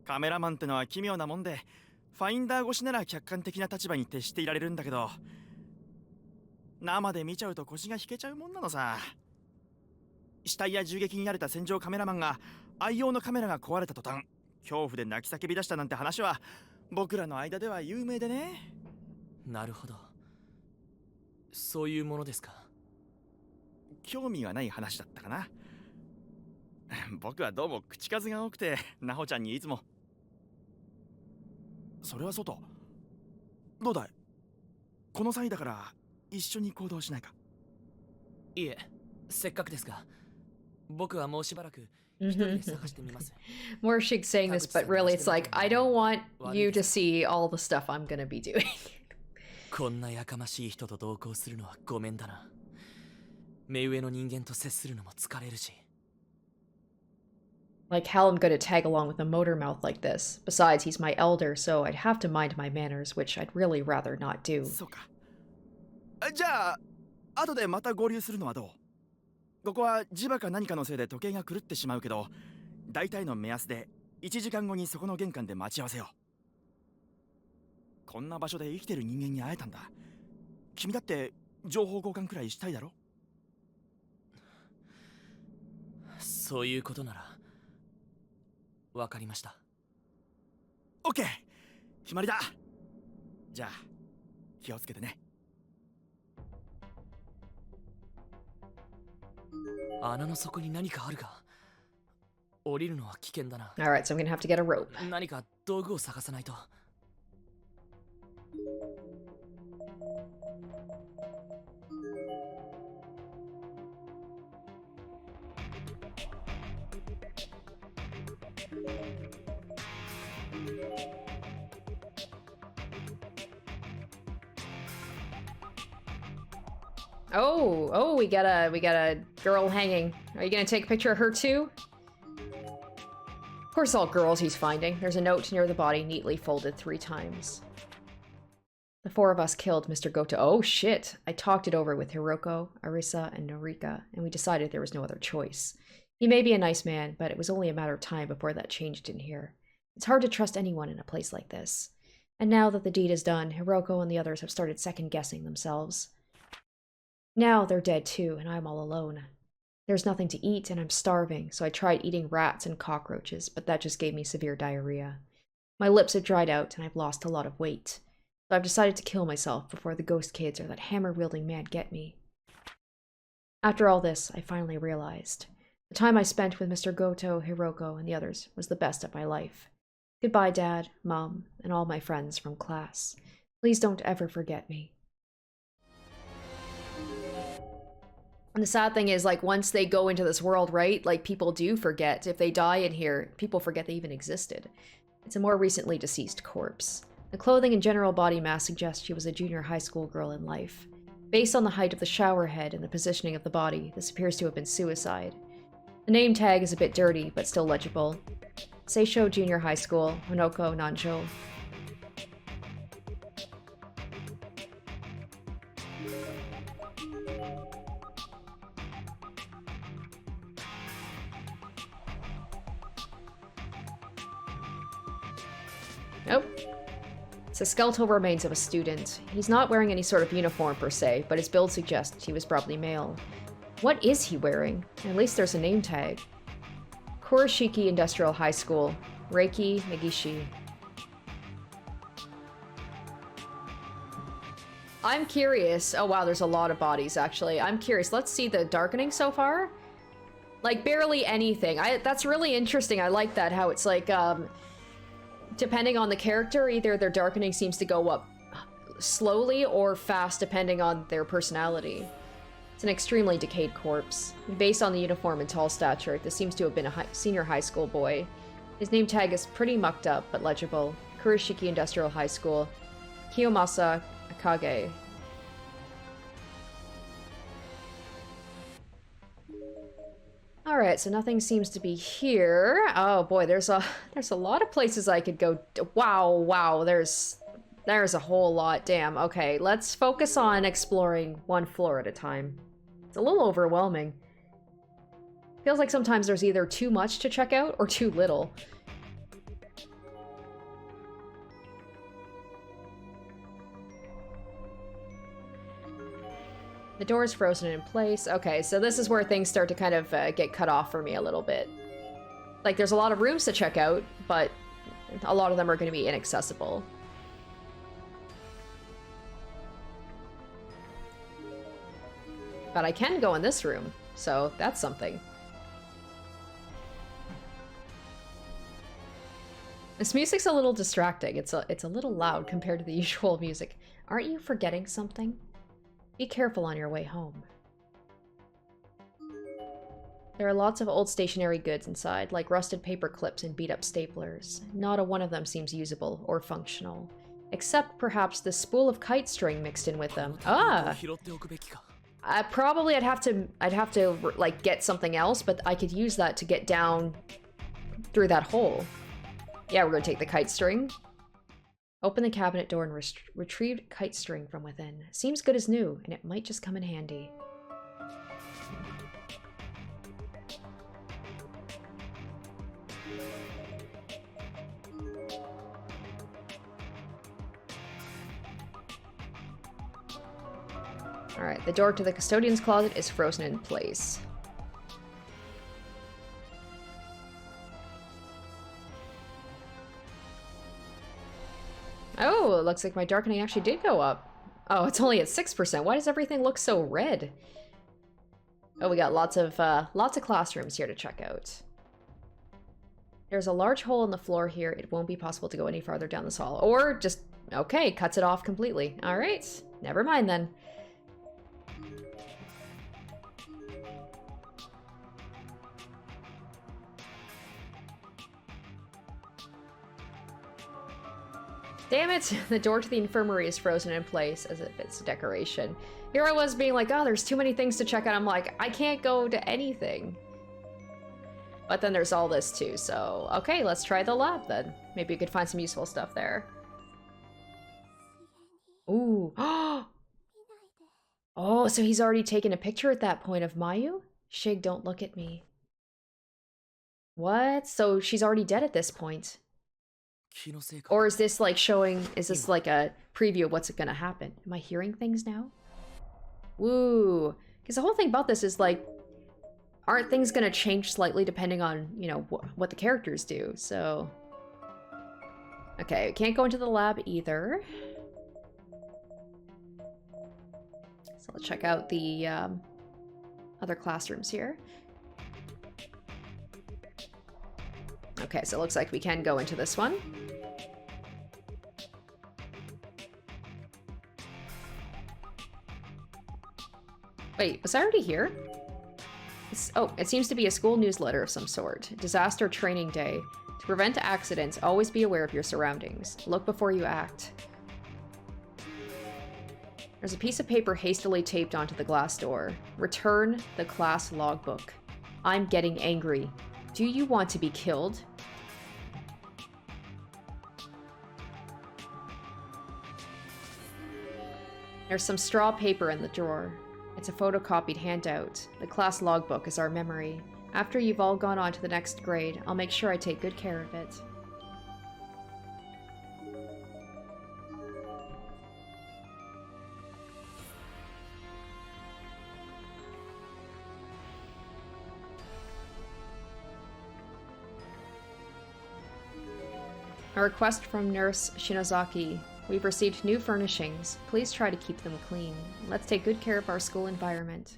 D: カメラマンってのは奇妙なもんで、ファインダー越しなら客観的な立場に徹していられるんだけど、生で見ちゃうと腰が引けちゃうもんなのさ。死体や銃撃に慣れた戦場カメラマンが愛用のカメラが壊れた途端恐怖で泣き叫び出したなんて話は僕らの間では有名でね。
C: なるほど。そういうものですか。
D: 興味がない話だったかな。僕はどうも口数が多くて、ナホちゃんにいつも。それはそうと。どうだい？この際だから一緒に行動しないか？
C: いえ、せっかくですが、僕はもうしばらく一人で探してみます。
A: Morishige saying this, but really it's like, I don't want you to see all the stuff I'm gonna be doing.
C: こんなやかましい人と同行するのはごめんだな。目上の人間と接するのも疲れるし。
A: Like how I'm gonna tag along with a motor mouth like this. Besides, he's my elder, so I'd have to mind my manners, which I'd really rather not do.
D: そうか。じゃあ後でまた合流するのはどう？ここは磁場か何かのせいで時計が狂ってしまうけど、大体の目安で1時間後にそこの玄関で待ち合わせよう。こんな場所で生きてる人間に会えたんだ。君だって情報交換くらいしたいだろ？
C: そういうことならわかりました。
D: オッケー、決まりだ。じゃあ気をつけてね。
C: 穴の底に何かあるが、降りるのは危険だな。
A: Alright, so I'm gonna have to get a rope.
C: 何か道具を探さないと。
A: Oh, we got a girl hanging. Are you gonna take a picture of her too? Of course, all girls he's finding. There's a note near the body, neatly folded 3 times. The 4 of us killed Mr. Goto. Oh shit! I talked it over with Hiroko, Arisa, and Norika, and we decided there was no other choice. He may be a nice man, but it was only a matter of time before that changed in here. It's hard to trust anyone in a place like this. And now that the deed is done, Hiroko and the others have started second-guessing themselves. Now they're dead too, and I'm all alone. There's nothing to eat, and I'm starving, so I tried eating rats and cockroaches, but that just gave me severe diarrhea. My lips have dried out, and I've lost a lot of weight. So I've decided to kill myself before the ghost kids or that hammer-wielding man get me. After all this, I finally realized. The time I spent with Mr. Goto, Hiroko, and the others was the best of my life. Goodbye, Dad, Mom, and all my friends from class. Please don't ever forget me. And the sad thing is, like, once they go into this world, right, like, people do forget. If they die in here, people forget they even existed. It's a more recently deceased corpse. The clothing and general body mass suggest she was a junior high school girl in life. Based on the height of the shower head and the positioning of the body, this appears to have been suicide. The name tag is a bit dirty, but still legible. Seisho Junior High School, Honoko Nanjo. Nope. It's the skeletal remains of a student. He's not wearing any sort of uniform per se, but his build suggests he was probably male. What is he wearing? At least there's a name tag. Kurashiki Industrial High School, Reiki Negishi. I'm curious. Oh wow, there's a lot of bodies actually. I'm curious. Let's see the darkening so far. Like barely anything. That's really interesting. I like that, how it's like depending on the character, either their darkening seems to go up slowly or fast depending on their personality. It's an extremely decayed corpse. Based on the uniform and tall stature, this seems to have been a senior high school boy. His name tag is pretty mucked up, but legible. Kurashiki Industrial High School. Kiyomasa Akage. Alright, so nothing seems to be here. Oh boy, there's a lot of places I could go. Wow, there's a whole lot. Damn, okay, let's focus on exploring one floor at a time. It's a little overwhelming. Feels like sometimes there's either too much to check out or too little. The door is frozen in place. Okay, so this is where things start to kind of get cut off for me a little bit. Like, there's a lot of rooms to check out, but a lot of them are going to be inaccessible. But I can go in this room, so that's something. This music's a little distracting. It's a little loud compared to the usual music. Aren't you forgetting something? Be careful on your way home. There are lots of old stationery goods inside, like rusted paper clips and beat-up staplers. Not a one of them seems usable or functional. Except perhaps the spool of kite string mixed in with them. Ah! I'd have to like get something else, but I could use that to get down through that hole. Yeah, we're gonna take the kite string. Open the cabinet door and retrieve kite string from within. Seems good as new, and it might just come in handy. Alright, the door to the custodian's closet is frozen in place. Oh, it looks like my darkening actually did go up. Oh, it's only at 6%. Why does everything look so red? Oh, we got lots of classrooms here to check out. There's a large hole in the floor here. It won't be possible to go any farther down this hall. Or just, okay, cuts it off completely. All right, never mind then. Damn it! The door to the infirmary is frozen in place as if it's a decoration. Here I was being like, oh, there's too many things to check out. I'm like, I can't go to anything. But then there's all this too, so okay, let's try the lab then. Maybe we could find some useful stuff there. Ooh. Oh, so he's already taken a picture at that point of Mayu? Shig, don't look at me. What? So she's already dead at this point. Or is this like showing, is this like a preview of what's gonna happen? Am I hearing things now? Woo. Because the whole thing about this is like, aren't things gonna change slightly depending on, you know, what the characters do, so... Okay, we can't go into the lab either. So let's check out the other classrooms here. Okay, so it looks like we can go into this one. Wait, was I already here? Oh, it seems to be a school newsletter of some sort. Disaster training day. To prevent accidents, always be aware of your surroundings. Look before you act. There's a piece of paper hastily taped onto the glass door. Return the class logbook. I'm getting angry. Do you want to be killed? There's some straw paper in the drawer. It's a photocopied handout. The class logbook is our memory. After you've all gone on to the next grade, I'll make sure I take good care of it. A request from Nurse Shinozaki. We've received new furnishings. Please try to keep them clean. Let's take good care of our school environment.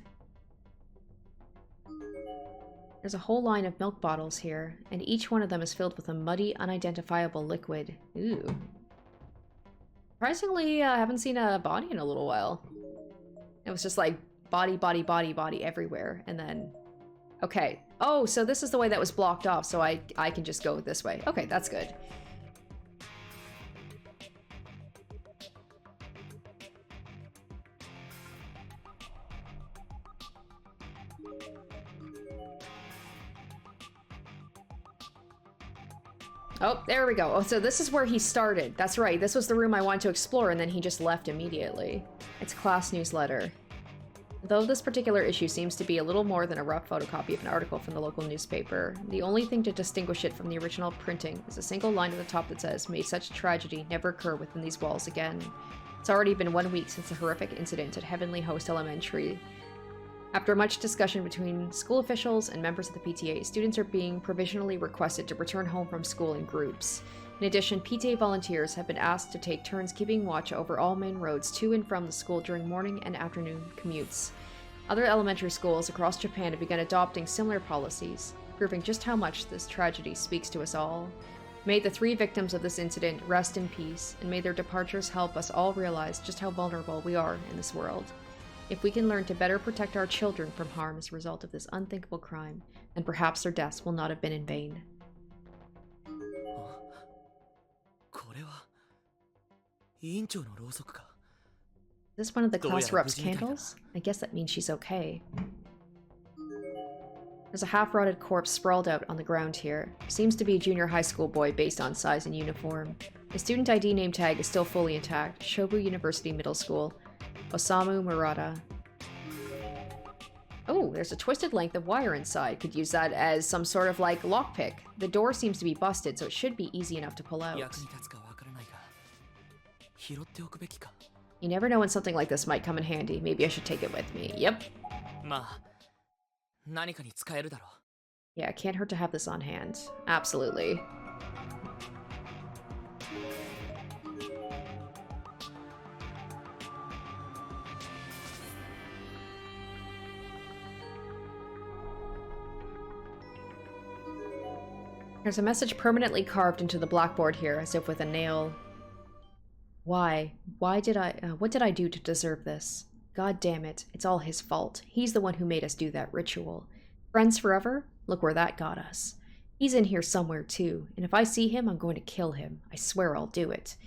A: There's a whole line of milk bottles here, and each one of them is filled with a muddy, unidentifiable liquid. Ooh. Surprisingly, I haven't seen a body in a little while. It was just like body, body, body, body everywhere, and then... Okay. Oh, so this is the way that was blocked off, so I can just go this way. Okay, that's good. Oh, there we go. Oh, so this is where he started. That's right. This was the room I wanted to explore, and then he just left immediately. It's class newsletter. Though this particular issue seems to be a little more than a rough photocopy of an article from the local newspaper, the only thing to distinguish it from the original printing is a single line at the top that says, "May such tragedy never occur within these walls again." It's already been 1 week since the horrific incident at Heavenly Host Elementary. After much discussion between school officials and members of the PTA, students are being provisionally requested to return home from school in groups. In addition, PTA volunteers have been asked to take turns keeping watch over all main roads to and from the school during morning and afternoon commutes. Other elementary schools across Japan have begun adopting similar policies, proving just how much this tragedy speaks to us all. May the 3 victims of this incident rest in peace, and may their departures help us all realize just how vulnerable we are in this world. If we can learn to better protect our children from harm as a result of this unthinkable crime, then perhaps their deaths will not have been in vain. Is this one of the class rep's candles? I guess that means she's okay. There's a half-rotted corpse sprawled out on the ground here. Seems to be a junior high school boy based on size and uniform. His student ID name tag is still fully intact. Shobu University Middle School. Osamu Murata. Oh, there's a twisted length of wire inside. Could use that as some sort of like lockpick. The door seems to be busted, so it should be easy enough to pull out. You never know when something like this might come in handy. Maybe I should take it with me. Yep. Yeah, it can't hurt to have this on hand. Absolutely. There's a message permanently carved into the blackboard here, as if with a nail. Why? What did I do to deserve this? God damn it, it's all his fault. He's the one who made us do that ritual. Friends forever? Look where that got us. He's in here somewhere too, and if I see him, I'm going to kill him. I swear I'll do it.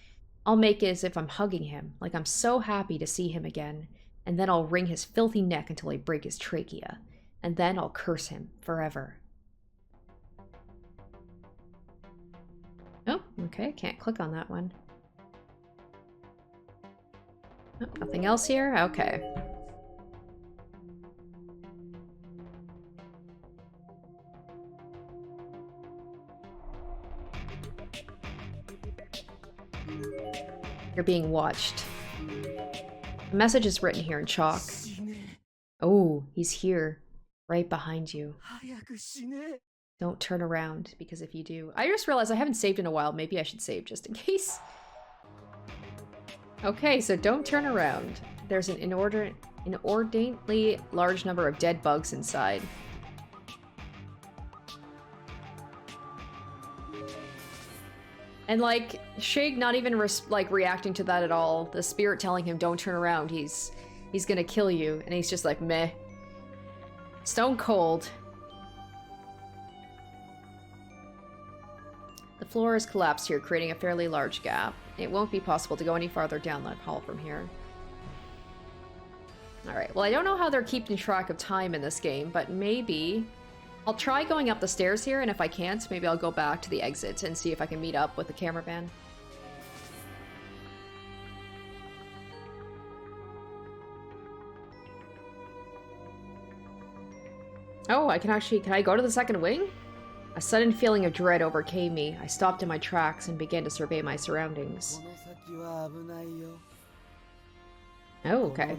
A: I'll make it as if I'm hugging him, like I'm so happy to see him again, and then I'll wring his filthy neck until I break his trachea, and then I'll curse him forever. Oh, okay, can't click on that one. Oh, nothing else here? Okay. You're being watched. The message is written here in chalk. Oh, he's here. Right behind you. Don't turn around, because if you do... I just realized I haven't saved in a while. Maybe I should save just in case. Okay, so don't turn around. There's an inordinately large number of dead bugs inside. And like, Shig not even reacting to that at all. The spirit telling him don't turn around, he's gonna kill you. And he's just like, meh. Stone cold. The floor has collapsed here, creating a fairly large gap. It won't be possible to go any farther down that hall from here. Alright, well I don't know how they're keeping track of time in this game, but maybe... I'll try going up the stairs here, and if I can't, maybe I'll go back to the exit and see if I can meet up with the cameraman. Oh, can I go to the second wing? A sudden feeling of dread overcame me. I stopped in my tracks and began to survey my surroundings. Oh, okay.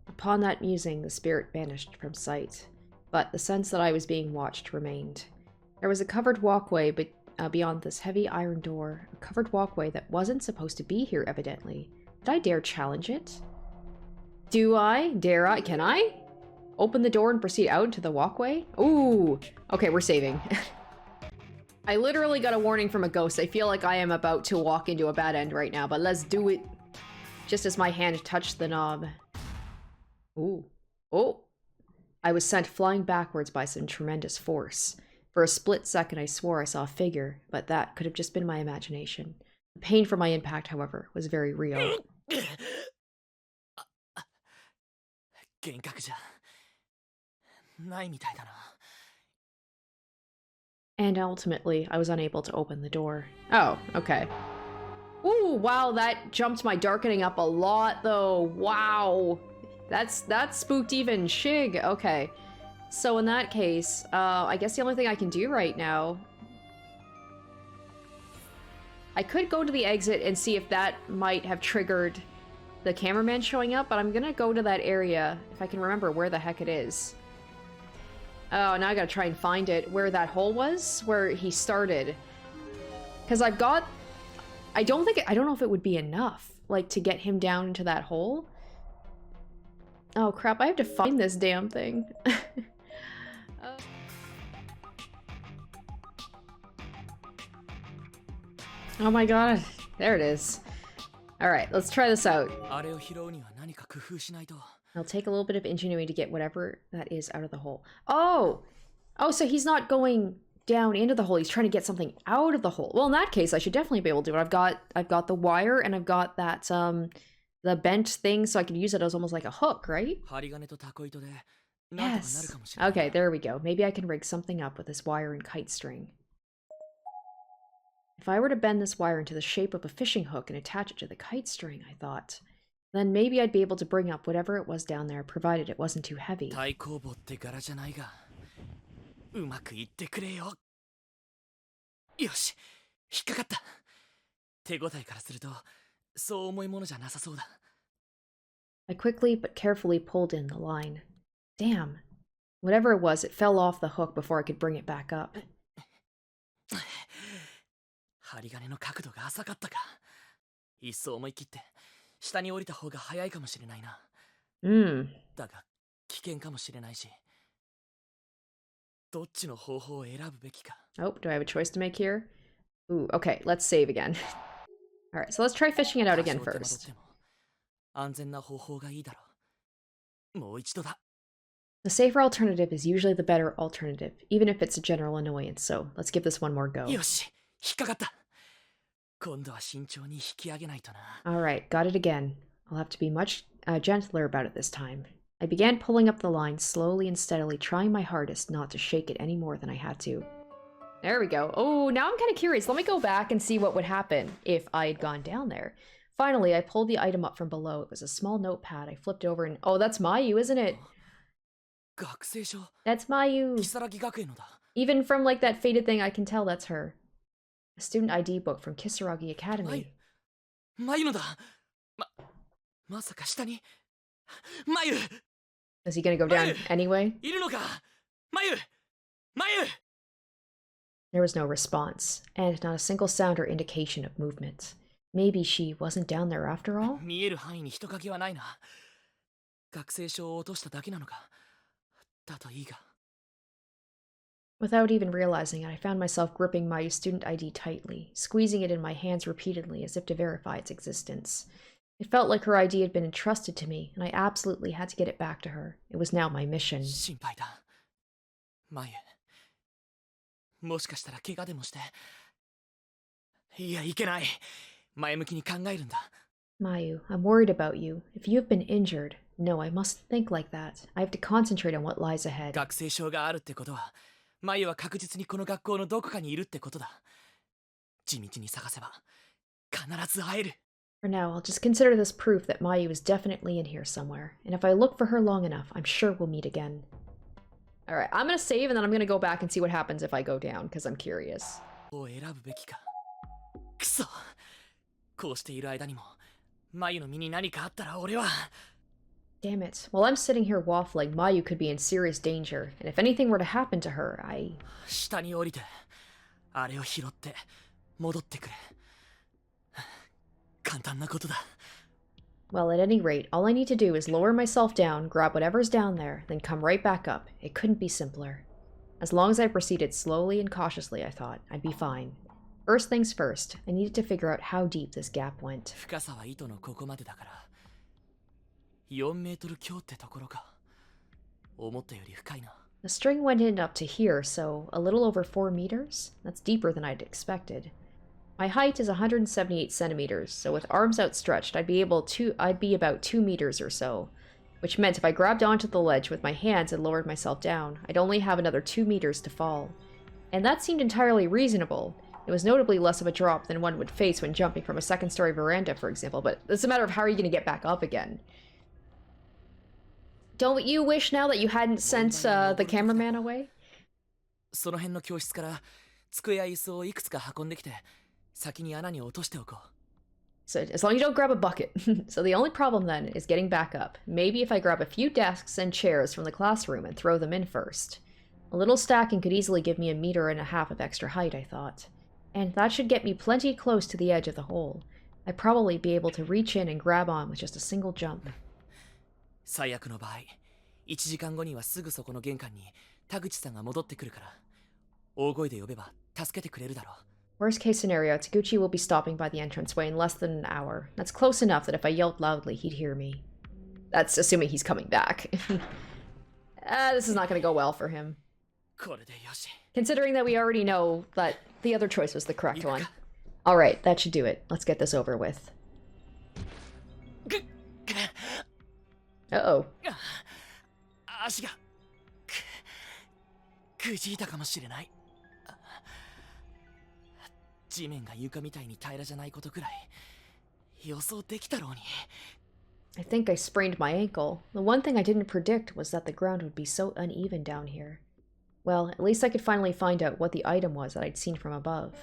A: Upon that musing, the spirit vanished from sight, but the sense that I was being watched remained. There was a covered walkway beyond this heavy iron door, a covered walkway that wasn't supposed to be here, evidently. Did I dare challenge it? Do I? Dare I? Can I? Open the door and proceed out into the walkway? Ooh! Okay, we're saving. I literally got a warning from a ghost. I feel like I am about to walk into a bad end right now, but let's do it. Just as my hand touched the knob. Ooh. Oh! I was sent flying backwards by some tremendous force. For a split second, I swore I saw a figure, but that could have just been my imagination. The pain from my impact, however, was very real. And ultimately, I was unable to open the door. Oh, okay. Ooh, wow, that jumped my darkening up a lot, though. Wow. That spooked even Shig. Okay. So in that case, I guess the only thing I can do right now... I could go to the exit and see if that might have triggered the cameraman showing up, but I'm gonna go to that area, if I can remember where the heck it is. Oh, now I gotta try and find it, where that hole was, where he started. Because I've got... I don't know if it would be enough, like, to get him down into that hole. Oh crap, I have to find this damn thing. Oh my god, there it is. Alright, let's try this out. It'll take a little bit of ingenuity to get whatever that is out of the hole. Oh! Oh, so he's not going down into the hole, he's trying to get something out of the hole. Well, in that case, I should definitely be able to do it. I've got the wire, and I've got that, the bent thing, so I could use it as almost like a hook, right? Yes! Okay, there we go. Maybe I can rig something up with this wire and kite string. If I were to bend this wire into the shape of a fishing hook and attach it to the kite string, I thought, then maybe I'd be able to bring up whatever it was down there, provided it wasn't too heavy. I quickly but carefully pulled in the line. Damn. Whatever it was, it fell off the hook before I could bring it back up. Oh, do I have a choice to make here? Ooh, okay, let's save again. Alright, so let's try fishing it out
C: 多
A: again
C: 少手間取っ
A: first.
C: ても安全な方法がいいだろう。もう一度だ。
A: The safer alternative is usually the better alternative, even if it's a general annoyance, so let's give this one more go.
C: よし、引っかかった。今度は慎重に引き上げないとな。
A: Alright, got it again. I'll have to be much gentler about it this time. I began pulling up the line slowly and steadily, trying my hardest not to shake it any more than I had to. There we go. Oh, now I'm kind of curious. Let me go back and see what would happen if I had gone down there. Finally, I pulled the item up from below. It was a small notepad. I flipped it over and... Oh, that's Mayu, isn't it?
C: 学生証
A: That's Mayu.
C: 如月学園のだ。
A: Even from, like, that faded thing, I can tell that's her. A student ID book from Kisaragi Academy.
C: マユのだ。まさか下に。マユ
A: Is he gonna go down anyway?
C: いるのか。マユマユ
A: There was no response, and not a single sound or indication of movement. Maybe she wasn't down there after all?
C: 見える範囲に人影はないな。学生証を落としただけなのか。だといいが。
A: Without even realizing it, I found myself gripping my student ID tightly, squeezing it in my hands repeatedly as if to verify its existence. It felt like her ID had been entrusted to me, and I absolutely had to get it back to her. It was now my mission.
C: 心配だ。マユ。もしかしたら怪我でもして。いや、いけない。前向きに考えるんだ。
A: Mayu, I'm worried about you. If you've been injured, no, I mustn't think like that. I have to concentrate on what lies ahead.
C: 学生証があるってことは、マユは確実にこの学校のどこかにいるってことだ。地道に探せば、必ず会える。
A: For now, I'll just consider this proof that Mayu is definitely in here somewhere, and if I look for her long enough, I'm sure we'll meet again. Alright, I'm gonna save and then I'm gonna go back and see what happens if I go down, because I'm curious.
C: を選ぶべきか。くそ。こうしている間にも、マユの身に何かあったら俺は。
A: Damn it. While I'm sitting here waffling, Mayu could be in serious danger, and if anything were to happen to her,
C: 下に降りて、あれを拾って、戻ってくれ。簡単なことだ。
A: Well, at any rate, all I need to do is lower myself down, grab whatever's down there, then come right back up. It couldn't be simpler. As long as I proceeded slowly and cautiously, I thought, I'd be fine. First things first, I needed to figure out how deep this gap went.
C: 深さは糸のここまでだから、4メートル強ってところか。思ったより深いな。
A: The string went in up to here, so a little over 4 meters? That's deeper than I'd expected. My height is 178 centimeters, so with arms outstretched, I'd be about 2 meters or so, which meant if I grabbed onto the ledge with my hands and lowered myself down, I'd only have another 2 meters to fall. And that seemed entirely reasonable. It was notably less of a drop than one would face when jumping from a second-story veranda, for example, but it's a matter of how are you going to get back up again? Don't you wish now that you hadn't sent the cameraman away?
C: その辺の教室から机や椅子をいくつか運んできて、先に穴に落としておこう。
A: So as long as you don't grab a bucket. So the only problem then is getting back up. Maybe if I grab a few desks and chairs from the classroom and throw them in first. A little stacking could easily give me 1.5 meters of extra height, I thought. And that should get me plenty close to the edge of the hole. I'd probably be able to reach in and grab on with just a single jump.
C: 最悪の場合、1時間後にはすぐそこの玄関に田口さんが戻ってくるから、大声で呼べば助けてくれるだろう。
A: Worst case scenario, Taguchi will be stopping by the entranceway in less than an hour. That's close enough that if I yelled loudly, he'd hear me. That's assuming he's coming back. This is not going to go well for him.
C: これでよし。
A: Considering that we already know that the other choice was the correct one. Alright, that should do it. Let's get this over with. Uh-oh.
C: 足がくじいたかもしれない。地面が床みたいに平らじゃないことくらい予想できたろうに。
A: I think I sprained my ankle. The one thing I didn't predict was that the ground would be so uneven down here. Well, at least I could finally find out what the item was that I'd seen from above.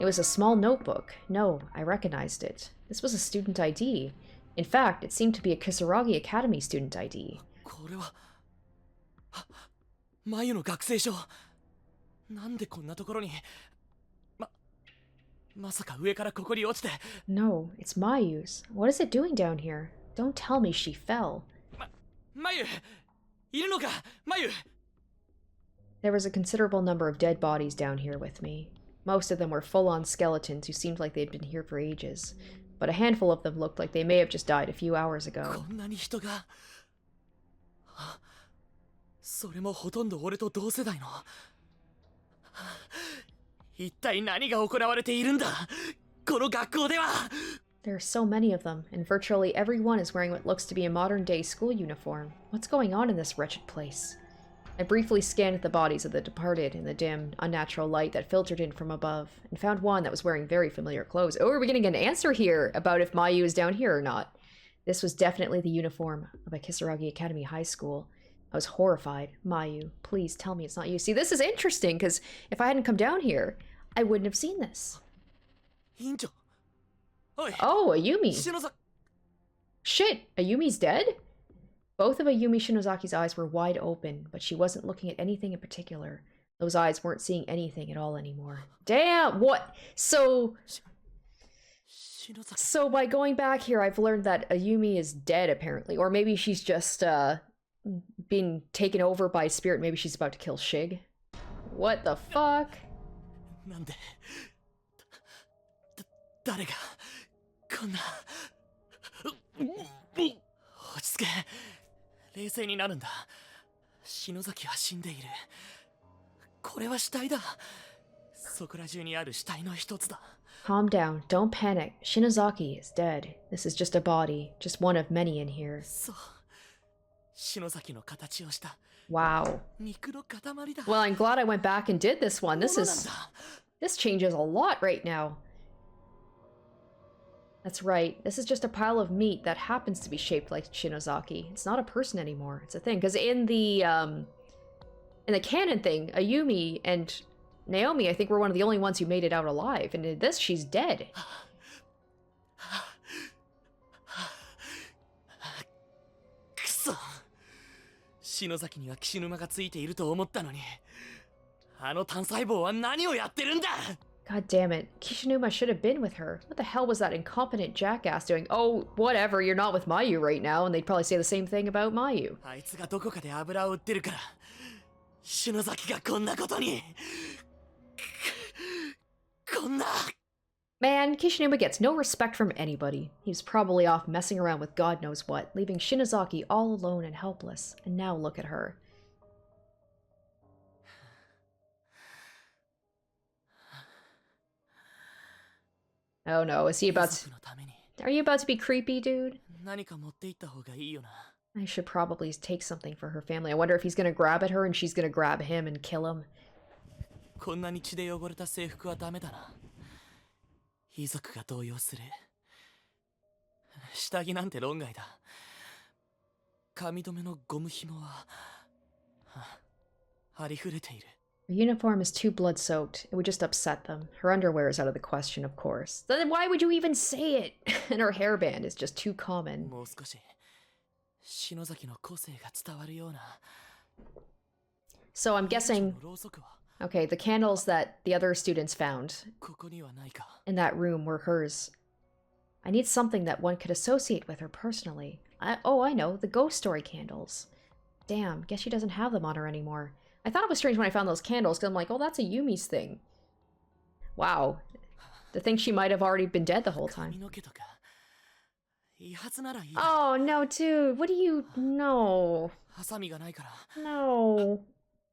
A: It was a small notebook. No, I recognized it. This was a student ID. In fact, it seemed to be a Kisaragi Academy student ID.
C: これはマユの学生証。なんでこんなところに。まさか上からここに落ちて。
A: No, it's Mayu's. What is it doing down here? Don't tell me she fell.
C: マユいるのかマユ。
A: There was a considerable number of dead bodies down here with me. Most of them were full-on skeletons who seemed like they'd been here for ages, but a handful of them looked like they may have just died a few hours ago.
C: こんなに人が。それもほとんど俺と同世代の。一体何が行われているんだこの学校では。
A: There are so many of them, and virtually everyone is wearing what looks to be a modern-day school uniform. What's going on in this wretched place? I briefly scanned the bodies of the departed in the dim, unnatural light that filtered in from above, and found one that was wearing very familiar clothes. Oh, are we getting an answer here about if Mayu is down here or not? This was definitely the uniform of a Kisaragi Academy High School. I was horrified. Mayu, please tell me it's not you. See, this is interesting, because if I hadn't come down here, I wouldn't have seen this.
C: 院長。おい。
A: Oh, Ayumi.
C: 篠崎。
A: Shit, Ayumi's dead? Both of Ayumi Shinozaki's eyes were wide open, but she wasn't looking at anything in particular. Those eyes weren't seeing anything at all anymore. Damn, what? So by going back here, I've learned that Ayumi is dead, apparently. Or maybe she's just, been taken over by spirit. Maybe she's about to kill Shig. What the fuck?
C: なんで誰がこんな。落ち着け。冷静になるんだ。篠崎は死んでいる。これは死体だ。そこら中にある死体の一つだ。
A: Calm down. Don't panic. Shinozaki is dead. This is just a body. Just one of many in here.
C: そう。篠崎の形をした。
A: Wow.
C: 肉の塊だ。
A: Well, I'm glad I went back and did this one.
C: 物なんだ。
A: This changes a lot right now. That's right. This is just a pile of meat that happens to be shaped like Shinozaki. It's not a person anymore. It's a thing. Because in the canon thing, Ayumi and Naomi, I think, were one of the only ones who made it out alive. And in this, she's dead.
C: くそ。篠崎には岸沼がついていると思ったのに。あの単細胞は何をやってるんだ。
A: God damn it. Kishinuma should have been with her. What the hell was that incompetent jackass doing? Oh, whatever, you're not with Mayu right now, and they'd probably say the same thing about Mayu.
C: あいつがどこかで油を売ってるから。篠崎がこんなことに。こんな。
A: Man, Kishinuma gets no respect from anybody. He's probably off messing around with God knows what, leaving Shinozaki all alone and helpless. And now look at her. Oh no, is he about to... Are you about to be creepy, dude?
C: 何か持って行った方がいいよな。
A: I should probably take something for her family. I wonder if he's gonna grab at her and she's gonna grab him and kill him.
C: こんなに血で汚れた制服はダメだな。遺族が動揺する。下着なんて論外だ。髪留めのゴム紐はありふれている。
A: Her uniform is too blood-soaked. It would just upset them. Her underwear is out of the question, of course. Then why would you even say it? And her hairband is just too common.
C: もう少し篠崎の個性が伝わるような。
A: So I'm guessing...
C: ろうそくは
A: Okay, the candles that the other students found
C: ここにはないか。
A: in that room were hers. I need something that one could associate with her personally. Oh, I know, the ghost story candles. Damn, guess she doesn't have them on her anymore. I thought it was strange when I found those candles, because I'm like, oh, that's a Yumi's thing. Wow. To think she might have already been dead the whole time.
C: 髪の毛とかいいはずならいい。
A: Oh, no, dude. What do you... No.
C: ハサミがないから。
A: No.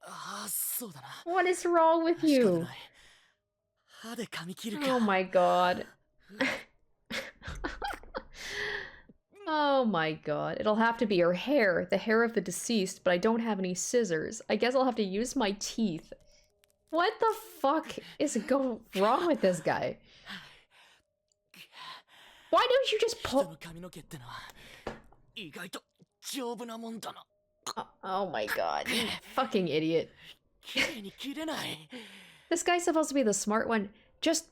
C: ああ、そうだな。
A: What is wrong with
C: 仕方
A: you?
C: ない。歯で噛み切るか。
A: Oh my god. Oh my god. It'll have to be her hair, the hair of the deceased, but I don't have any scissors. I guess I'll have to use my teeth. What the fuck is wrong with this guy? Why don't you just
C: 人
A: pull...
C: の髪の毛ってのは意外と丈夫なもんだな。
A: Oh my god, you fucking idiot.
C: 綺麗に切れない。
A: This guy's supposed to be the smart one. Just,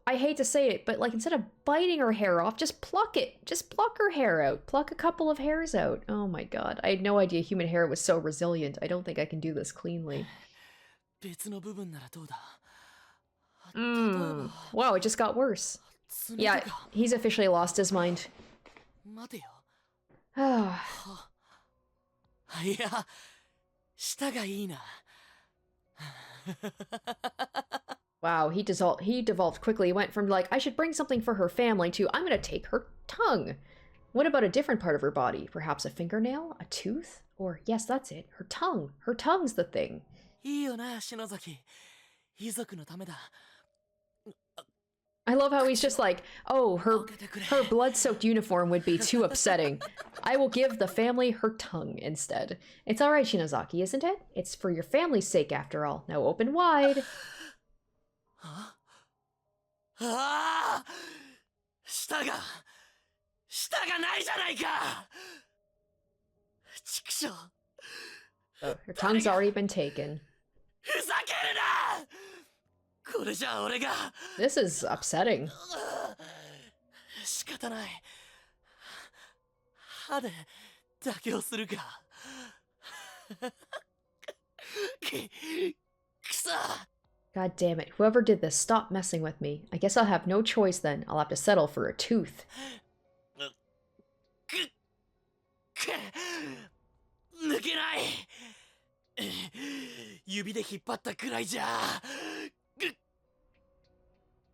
A: I hate to say it, but like instead of biting her hair off, just pluck it. Just pluck her hair out. Pluck a couple of hairs out. Oh my god. I had no idea human hair was so resilient. I don't think I can do this cleanly.
C: 別の部分ならどうだ。
A: Wow, it just got worse.
C: 爪と
A: Yeah,
C: か。
A: he's officially lost his mind.
C: 待てよ。
A: Ah,
C: いや、舌がいいな。
A: Wow, he devolved quickly. He went from like, I should bring something for her family to, I'm gonna take her tongue. What about a different part of her body? Perhaps a fingernail? A tooth? Or, yes, that's it. Her tongue. Her tongue's the thing.
C: いいよな、篠崎。遺族のためだ。
A: I love how he's just like, oh, her blood-soaked uniform would be too upsetting. I will give the family her tongue instead. It's alright, Shinozaki, isn't it? It's for your family's sake, after all. Now open wide.
C: ああ、舌がないじゃないか。畜生。
A: Oh, her tongue's already been taken.
C: ふざけるな。これじゃ俺が。
A: This is upsetting.
C: 仕方ない。歯で妥協するか。くそ。
A: God damn it. Whoever did this, stop messing with me. I guess I'll have no choice then. I'll have to settle for a tooth.
C: 抜けない。指で引っ張ったくらいじゃ。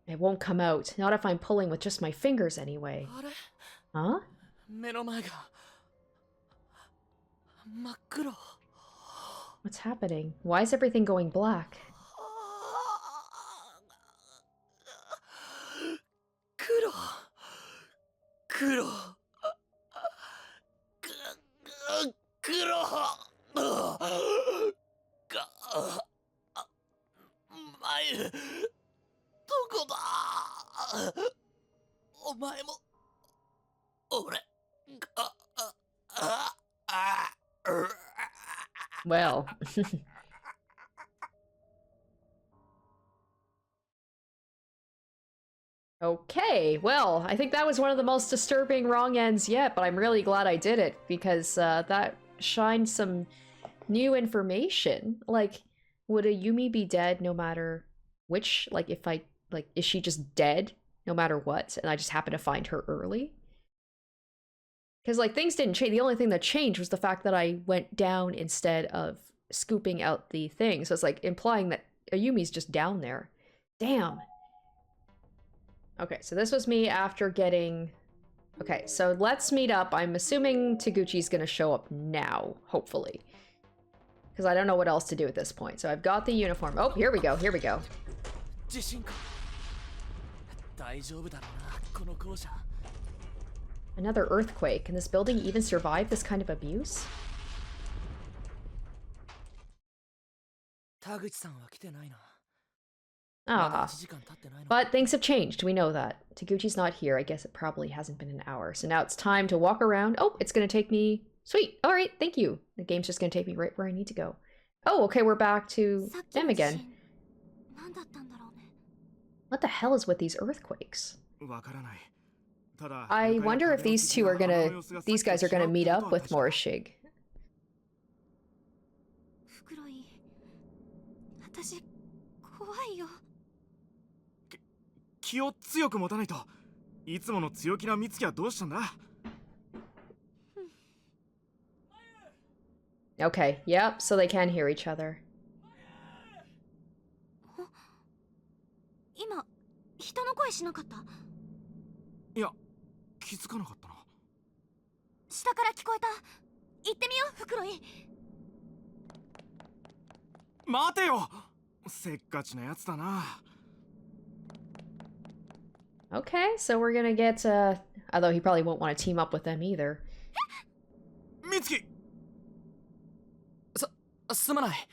A: It won't come out. Not if I'm pulling with just my fingers anyway.
C: あれ？
A: Huh?
C: 目の前が真っ黒。
A: What's happening? Why is everything going black?
C: 黒。黒。前、どこだ。お前も、俺、
A: Well. Okay, well, I think that was one of the most disturbing wrong ends yet, but I'm really glad I did it, because that shined some new information. Like, would a Yumi be dead no matter which? Like, if I, like, is she just dead no matter what, and I just happen to find her early? Because, like, things didn't change. The only thing that changed was the fact that I went down instead of scooping out the thing. So it's, like, implying that Ayumi's just down there. Damn. Okay, so this was me after getting... Okay, so let's meet up. I'm assuming Taguchi's gonna show up now, hopefully. Because I don't know what else to do at this point. So I've got the uniform. Oh, here we go, here we go.
C: 地震か。大丈夫だろうな、この校舎。
A: Another earthquake. Can this building even survive this kind of abuse?
C: 田口さんは来てないな。
A: Ah, but things have changed. We know that. Taguchi's not here. I guess it probably hasn't been an hour. So now it's time to walk around. Oh, it's going to take me... Sweet. All right, thank you. The game's just going to take me right where I need to go. Oh, okay, we're back to them again. What the hell is with these earthquakes? I wonder if these two are gonna... These guys are gonna meet up with Morishige.
D: 気を強く持たないと。いつもの強気な美月はどうしたんだ。
A: Okay, yep, so they can hear each other.
B: 今、人の声しなかった？
D: いや、気づかなかったな。
B: 下から聞こえた。行ってみよう、袋井。
D: 待てよ。せっかちなやつだな。
A: Okay, so we're gonna get, although he probably won't want to team up with them either.
D: 美月。
C: すまない。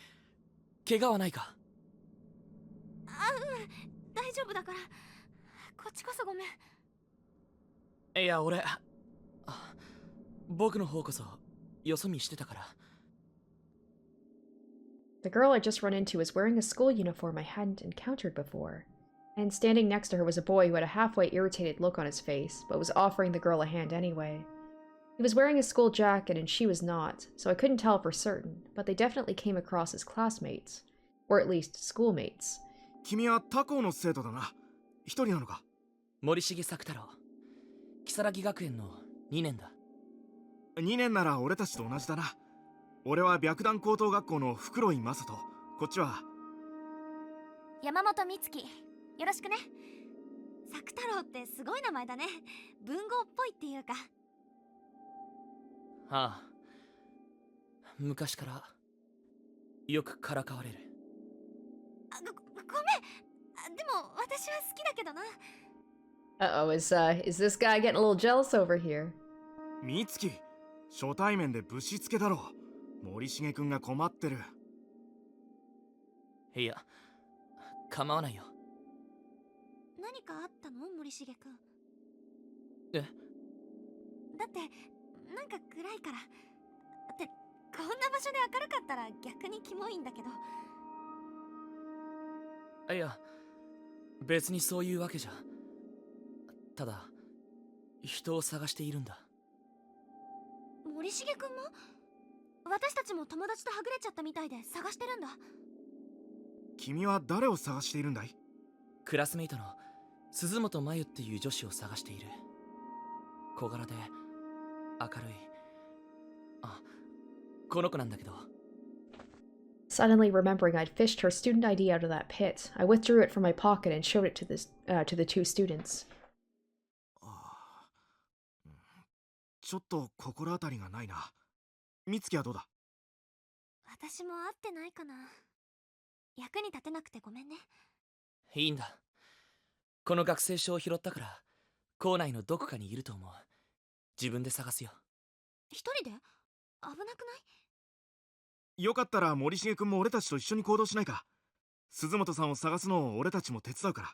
C: 怪我はないか。
B: あ、うん、大丈夫だから。こっちこそごめん。
C: いや、俺、僕の方こそよそ見してたから。
A: The girl I just run into was wearing a school uniform I hadn't encountered before. And standing next to her was a boy who had a halfway irritated look on his face, but was offering the girl a hand anyway. He was wearing a school jacket and she was not, so I couldn't tell for certain, but they definitely came across as classmates. Or at least schoolmates.
D: 君は他校の生徒だな。一人なのか。
C: 森重作太郎。如月学園の2年だ。
D: 2年なら俺たちと同じだな。俺は白檀高等学校の袋井正人。こっちは。
B: 山本美月。よろしくね。作太郎ってすごい名前だね。文豪っぽいっていうか。
C: ああ、昔からよくからかわれる。
B: ごめん。でも私は好きだけどな。
A: Uh-oh, is this guy getting a little jealous over here?
D: 美月、初対面でぶしつけだろ。森重くんが困ってる。
C: いや、構わないよ。
B: 何かあったの森重くん。
C: え？
B: だってなんか暗いから。ってこんな場所で明るかったら逆にキモいんだけど。
C: いや、別にそういうわけじゃ。ただ、人を探しているんだ。
B: 森重くんも？私たちも友達とはぐれちゃったみたいで探してるんだ。
D: 君は誰を探しているんだい？
C: クラスメイトの鈴本真由っていう女子を探している。小柄で明るい。あ、この子なんだけど。
A: Suddenly remembering I'd fished her student ID out of that pit, I withdrew it from my pocket and showed it to the two students.
D: ちょっと心当たりがないな。美月はどうだ？
B: 私も会ってないかな。役に立てなくてごめんね。
C: いいんだ。この学生証を拾ったから、校内のどこかにいると思う。自分で探すよ。
B: 一人で？危なくない？
D: よかったら森重くんも俺たちと一緒に行動しないか？鈴本さんを探すのを俺たちも手伝うか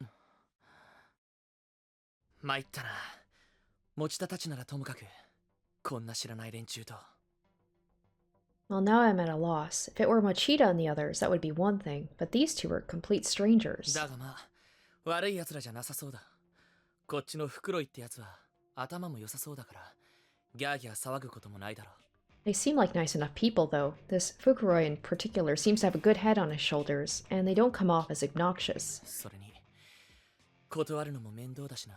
D: ら。
C: 参ったな。持田たちならともかく、こんな知らない連中と。
A: Well, now I'm at a loss. If it were Mochita and the others, that would be one thing, but these two were complete strangers.
C: だがまあ、悪い奴らじゃなさそうだ。こっちのフクロイってやつは頭も良さそうだから、ギャーギャー騒ぐこともないだろう。
A: They seem like nice enough people, though. This Fukuroi in particular seems to have a good head on his shoulders, and they don't come off as obnoxious.
C: それに、断るのも面倒だしな。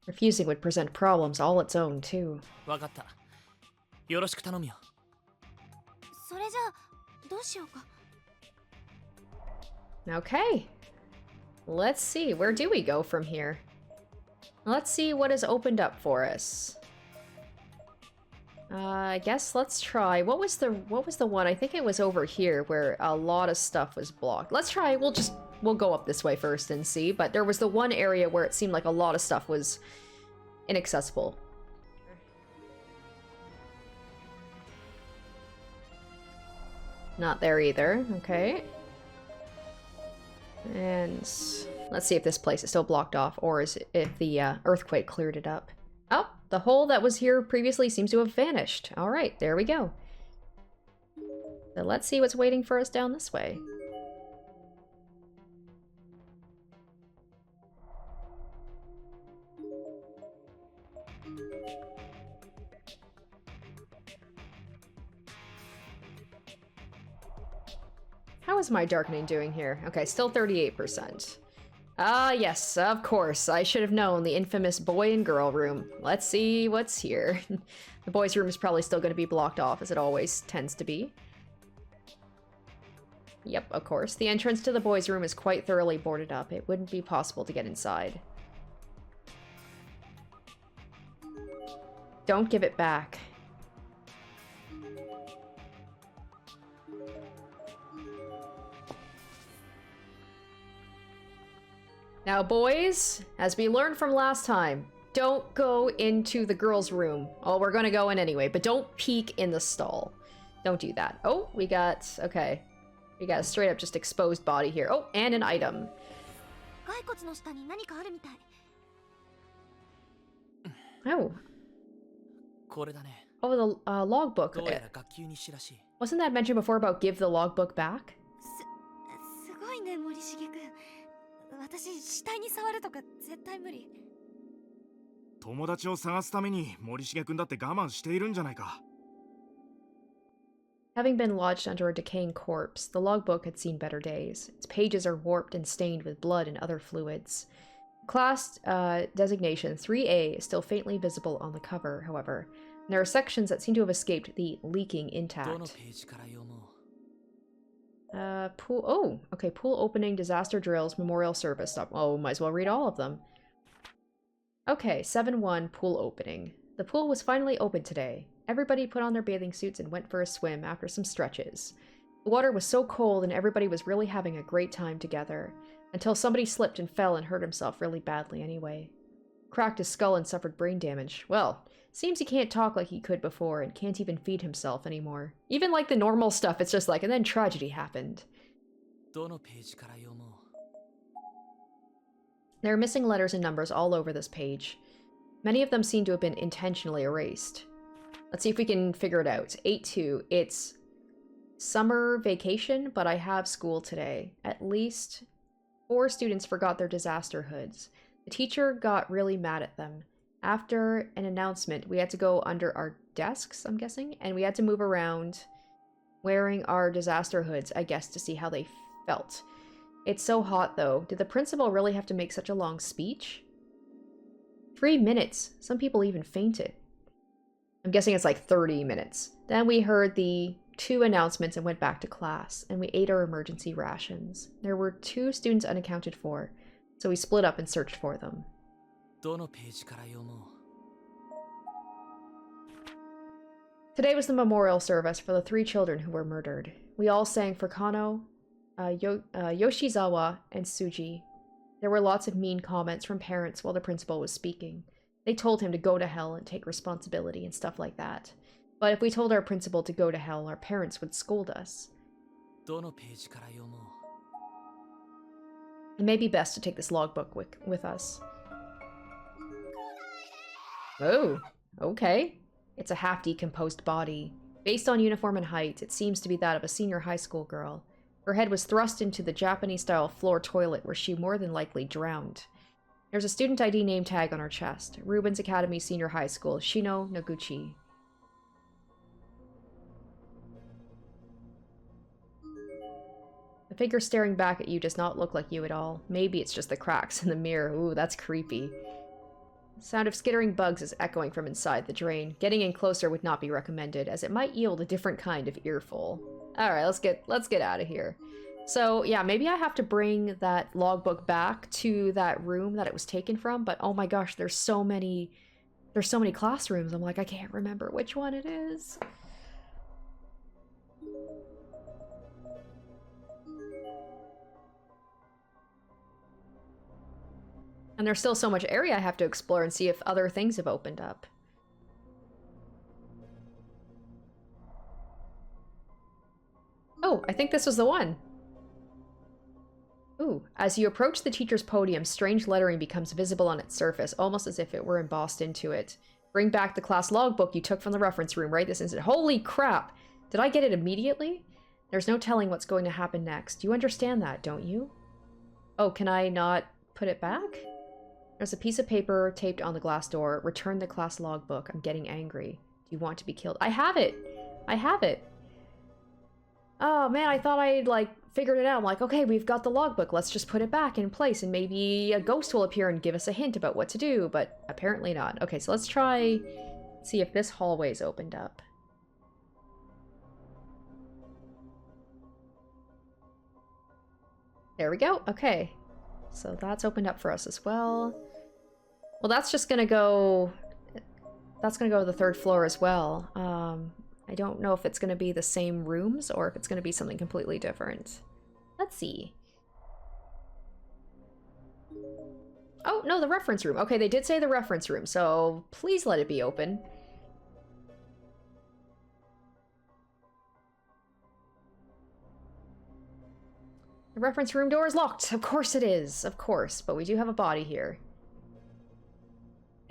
A: Refusing would present problems all its own, too.
C: わかった。よろしく頼むよ。
B: それじゃあどうしようか。
A: Okay. Let's see. Where do we go from here? Let's see what is opened up for us. I guess let's try. What was the one? I think it was over here where a lot of stuff was blocked. Let's try. We'll go up this way first and see. But there was the one area where it seemed like a lot of stuff was inaccessible. Not there either. Okay. And let's see if this place is still blocked off, or if the earthquake cleared it up. Oh, the hole that was here previously seems to have vanished. All right, there we go. So let's see what's waiting for us down this way. How is my darkening doing here? Okay, still 38%. Ah, yes, of course. I should have known. The infamous boy and girl room. Let's see what's here. The boys' room is probably still going to be blocked off, as it always tends to be. Yep, of course. The entrance to the boys' room is quite thoroughly boarded up. It wouldn't be possible to get inside. Don't give it back. Now, boys, as we learned from last time, don't go into the girls' room. Oh, we're gonna go in anyway, but don't peek in the stall. Don't do that. Oh, we got... okay. We got a straight up just exposed body here. Oh, and an item. Oh. Oh, the logbook. Wasn't that mentioned before about give the logbook back?
B: すごいね、森重くん。私、死体に触るとか絶対無理。
D: 友達を探すために森重くんだって我慢しているんじゃないか。
A: Having been lodged under a decaying corpse, the logbook had seen better days. Its pages are warped and stained with blood and other fluids. Class designation 3A is still faintly visible on the cover, however. And there are sections that seem to have escaped the leaking intact. Pool. Oh, okay. Pool opening, disaster drills, memorial service. Stop. Oh, might as well read all of them. Okay, 7-1 pool opening. The pool was finally open today. Everybody put on their bathing suits and went for a swim after some stretches. The water was so cold and everybody was really having a great time together, until somebody slipped and fell and hurt himself really badly anyway. Cracked his skull and suffered brain damage. Well, seems he can't talk like he could before and can't even feed himself anymore. Even like the normal stuff, it's just like, and then tragedy happened.
C: どのページから読もう
A: There are missing letters and numbers all over this page. Many of them seem to have been intentionally erased. Let's see if we can figure it out. 8-2. It's summer vacation, but I have school today. At least 4 students forgot their disaster hoods. The teacher got really mad at them. After an announcement, we had to go under our desks, I'm guessing, and we had to move around wearing our disaster hoods, I guess, to see how they felt. It's so hot, though. Did the principal really have to make such a long speech? 3 minutes. Some people even fainted. I'm guessing it's like 30 minutes. Then we heard the 2 announcements and went back to class, and we ate our emergency rations. There were 2 students unaccounted for, so we split up and searched for them.
C: どのページから読もう
A: Today was the memorial service for the 3 children who were murdered. We all sang for Kano, Yoshizawa, and Suji. There were lots of mean comments from parents while the principal was speaking. They told him to go to hell and take responsibility and stuff like that. But if we told our principal to go to hell, our parents would scold us.
C: どのページから読もう
A: It may be best to take this logbook with us. Oh, okay. It's a half-decomposed body. Based on uniform and height, it seems to be that of a senior high school girl. Her head was thrust into the Japanese-style floor toilet where she more than likely drowned. There's a student ID name tag on her chest. Rubens Academy Senior High School, Shino Noguchi. The figure staring back at you does not look like you at all. Maybe it's just the cracks in the mirror. Ooh, that's creepy. The sound of skittering bugs is echoing from inside the drain. Getting in closer would not be recommended, as it might yield a different kind of earful. Alright, let's get out of here. So, yeah, maybe I have to bring that logbook back to that room that it was taken from, but oh my gosh, there's so many classrooms. I'm like, I can't remember which one it is. And there's still so much area I have to explore and see if other things have opened up. Oh, I think this was the one. Ooh, as you approach the teacher's podium, strange lettering becomes visible on its surface, almost as if it were embossed into it. Bring back the class logbook you took from the reference room right this instant. Holy crap! Did I get it immediately? There's no telling what's going to happen next. You understand that, don't you? Oh, can I not put it back? There's a piece of paper taped on the glass door. Return the class logbook. I'm getting angry. Do you want to be killed? I have it! I have it! Oh man, I thought I'd like figured it out. I'm like, okay, we've got the logbook. Let's just put it back in place and maybe a ghost will appear and give us a hint about what to do, but apparently not. Okay, so let's try see if this hallway's opened up. There we go. Okay. So that's opened up for us as well. Well, that's just gonna go... That's gonna go to the 3rd floor as well. I don't know if it's gonna be the same rooms or if it's gonna be something completely different. Let's see. Oh, no, the reference room. Okay, they did say the reference room, so please let it be open. The reference room door is locked. Of course it is. Of course. But we do have a body here.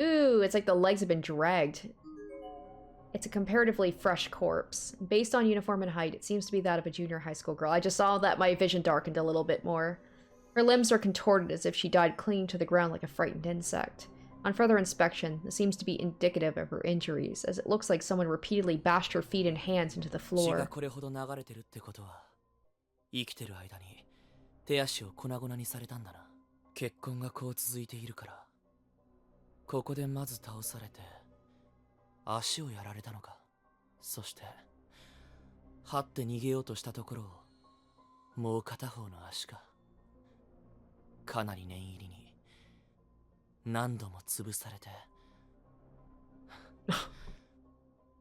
A: Ooh, it's like the legs have been dragged. It's a comparatively fresh corpse. Based on uniform and height, it seems to be that of a junior high school girl. I just saw that my vision darkened a little bit more. Her limbs are contorted as if she died clinging to the ground like a frightened insect. On further inspection, this seems to be indicative of her injuries, as it looks like someone repeatedly bashed her feet and hands into the
C: 血が
A: floor.
C: これほど流れてるってことは生きてる間に手足を粉々にされたんだな血痕がこう続いているからここでまず倒されて足をやられたのかそして這って逃げようとしたところをもう片方の足か。かなり念入りに何度も潰されて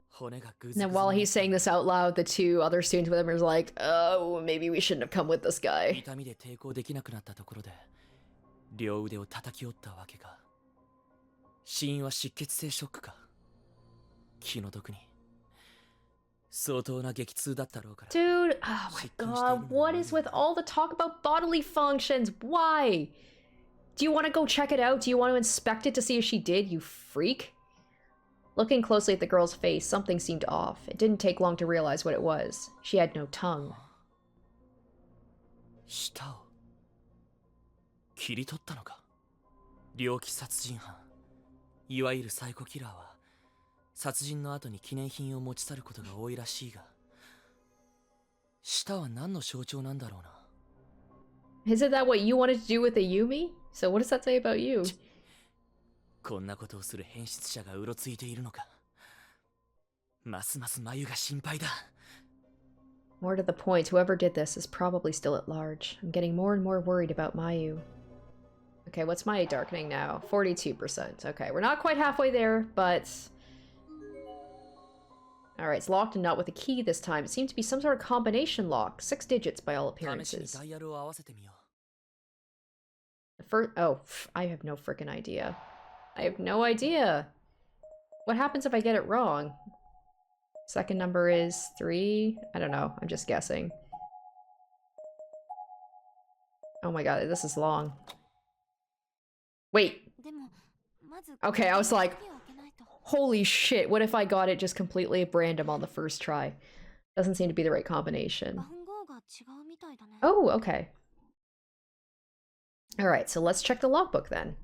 C: 骨がぐず
A: And
C: ぐ
A: then
C: ず
A: while
C: に
A: he's saying this out loud, the two other students with him are like, oh, maybe we shouldn't have come with this guy.
C: 痛みで抵抗できなくなったところで両腕を叩き折ったわけか。死因は失血性ショックか。気の毒に相当な激痛だったろうから。
A: Dude, oh my god, what is with all the talk about bodily functions? Why? Do you want to go check it out? Do you want to inspect it to see if she did, you freak? Looking closely at the girl's face, something seemed off. It didn't take long to realize what it was. She had no tongue.
C: 舌を切り取ったのか。猟奇殺人犯、いわゆるサイコキラーは殺人の後に記念品を持ち去ることが多いらしいが、舌は何の象徴なんだろうな。
A: Isn't that what you wanted to do with a Yumi? So what does that say about you?
C: こんなことをする変質者がうろついているのか。ますます眉が心配だ。
A: More to the point, whoever did this is probably still at large. I'm getting more and more worried about Mayu. Okay, what's my darkening now? 42%. Okay, we're not quite halfway there, but... Alright, it's locked and not with a key this time. It seemed to be some sort of combination lock. 6 digits by all
C: 試しに
A: appearances.
C: ダイヤルを合わせてみよ
A: The first... Oh, I have no freaking idea. I have no idea. What happens if I get it wrong? Second number is 3. I don't know. I'm just guessing. Oh my god, this is long. Wait.
B: でもまず
A: Okay, I was like,
B: 鍵を開けないと。
A: holy shit, what if I got it just completely at random on the first try? Doesn't seem to be the right combination.
B: 番号が違うみたいだね。
A: Oh, okay. Alright, so let's check the logbook then.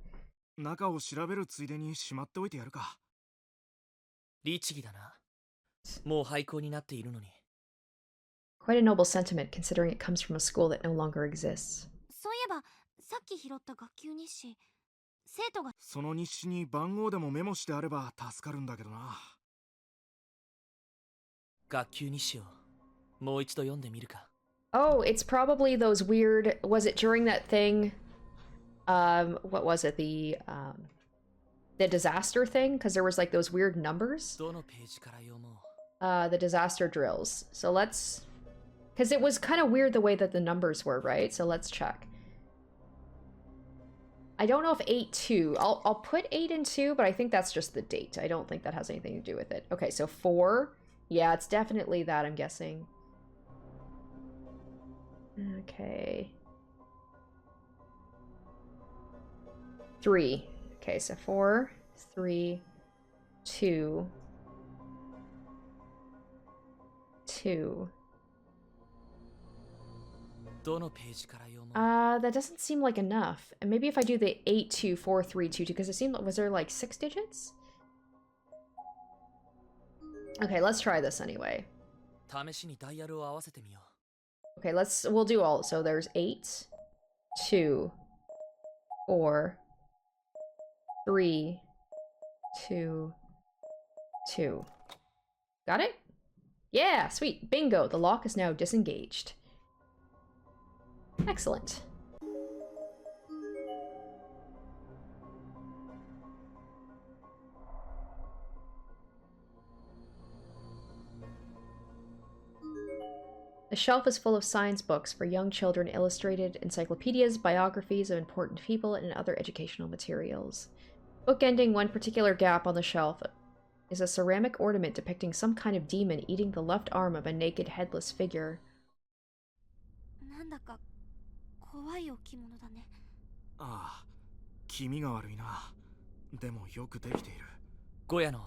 D: 中を調べるついでにしまっておいてやるか。
C: う。律儀だな。もう廃校になっているのに。
A: Quite a noble sentiment considering it comes from a school that no longer exists.
B: そういえばさっき拾った学級日誌、生徒が
D: その日誌に番号でもメモしてあれば助かるんだけどな。
C: 学級日誌をもう一度読んでみるか。
A: Oh, it's probably those weird... Was it during that thing? What was it? The disaster thing? Because there was like those weird numbers?
C: どのページから読もう。
A: The disaster drills. So let's... Because it was kind of weird the way that the numbers were, right? So let's check. I don't know if 8-2. I'll put 8 and 2, but I think that's just the date. I don't think that has anything to do with it. Okay, so 4. Yeah, it's definitely that, I'm guessing. Okay. 3. Okay, so 4, 3, 2, 2.
C: どのページから読もう。
A: That doesn't seem like enough. And maybe if I do the 8-2-4-3-2-2, because it seemed, was there like 6 digits? Okay, let's try this anyway.
C: 試しにダイヤルを合わせてみよう。
A: Okay, we'll do all. So there's 8, 2, 4, 3, 2, 2. Got it? Yeah, sweet. Bingo. The lock is now disengaged. Excellent. The shelf is full of science books for young children, illustrated encyclopedias, biographies of important people, and other educational materials. Bookending one particular gap on the shelf is a ceramic ornament depicting some kind of demon eating the left arm of a naked, headless figure.
B: なんだか怖い置物だね。
D: ああ、気味が悪いな。でもよくできている。
C: ゴヤの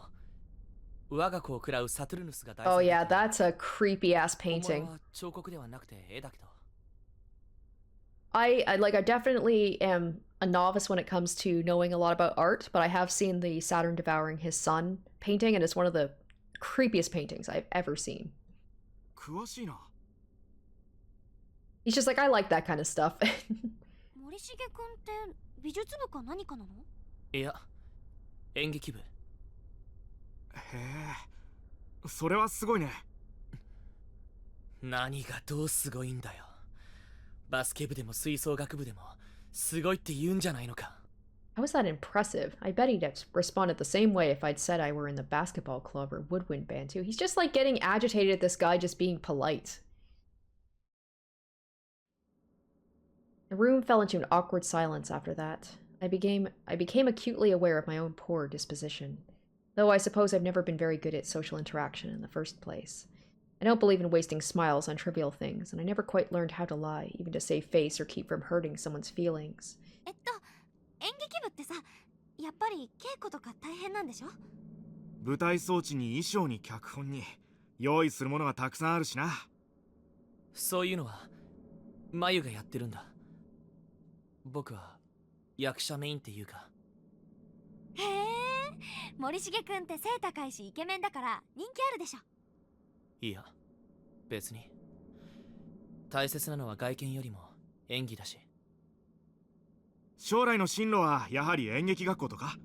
C: 我が子を食らうサトゥルヌスが大
A: Oh
C: 好き
A: yeah, that's a creepy ass
C: 本
A: painting.
C: 物は彫刻ではなくて絵だけど。
A: I definitely am a novice when it comes to knowing a lot about art, but I have seen the Saturn devouring his son painting, and it's one of the creepiest paintings I've ever seen.
D: 詳しいな。
A: He's just like, I like that kind of stuff.
B: 森重くんって美術部か何かなの？
C: いや、演劇部。
D: へえ、それはすごいね。
C: 何がどうすごいんだよ。バスケ部でも吹奏楽部でもすごいって言うんじゃないのか。
A: How was that impressive? I bet he'd have responded the same way if I'd said I were in the basketball club or woodwind band too. He's just like getting agitated at this guy just being polite. The room fell into an awkward silence after that. I became acutely aware of my own poor disposition. Though I suppose I've never been very good at social interaction in the first place. I don't believe in wasting smiles on trivial things, and I never quite learned how to lie, even to save face or keep from hurting someone's feelings.
B: 演劇部ってさ、やっぱり稽古とか大変なんでしょ？
E: 舞台装置に衣装に脚本に用意するものがたくさんあるしな。
C: そういうのは眉がやってるんだ。僕は役者メインっていうか。
B: へえ、森重くんって背高いしイケメンだから人気あるでしょ？
C: いや、別に。大切なのは外見よりも演技だし。
E: 将来の進路はやはり演劇学校とか？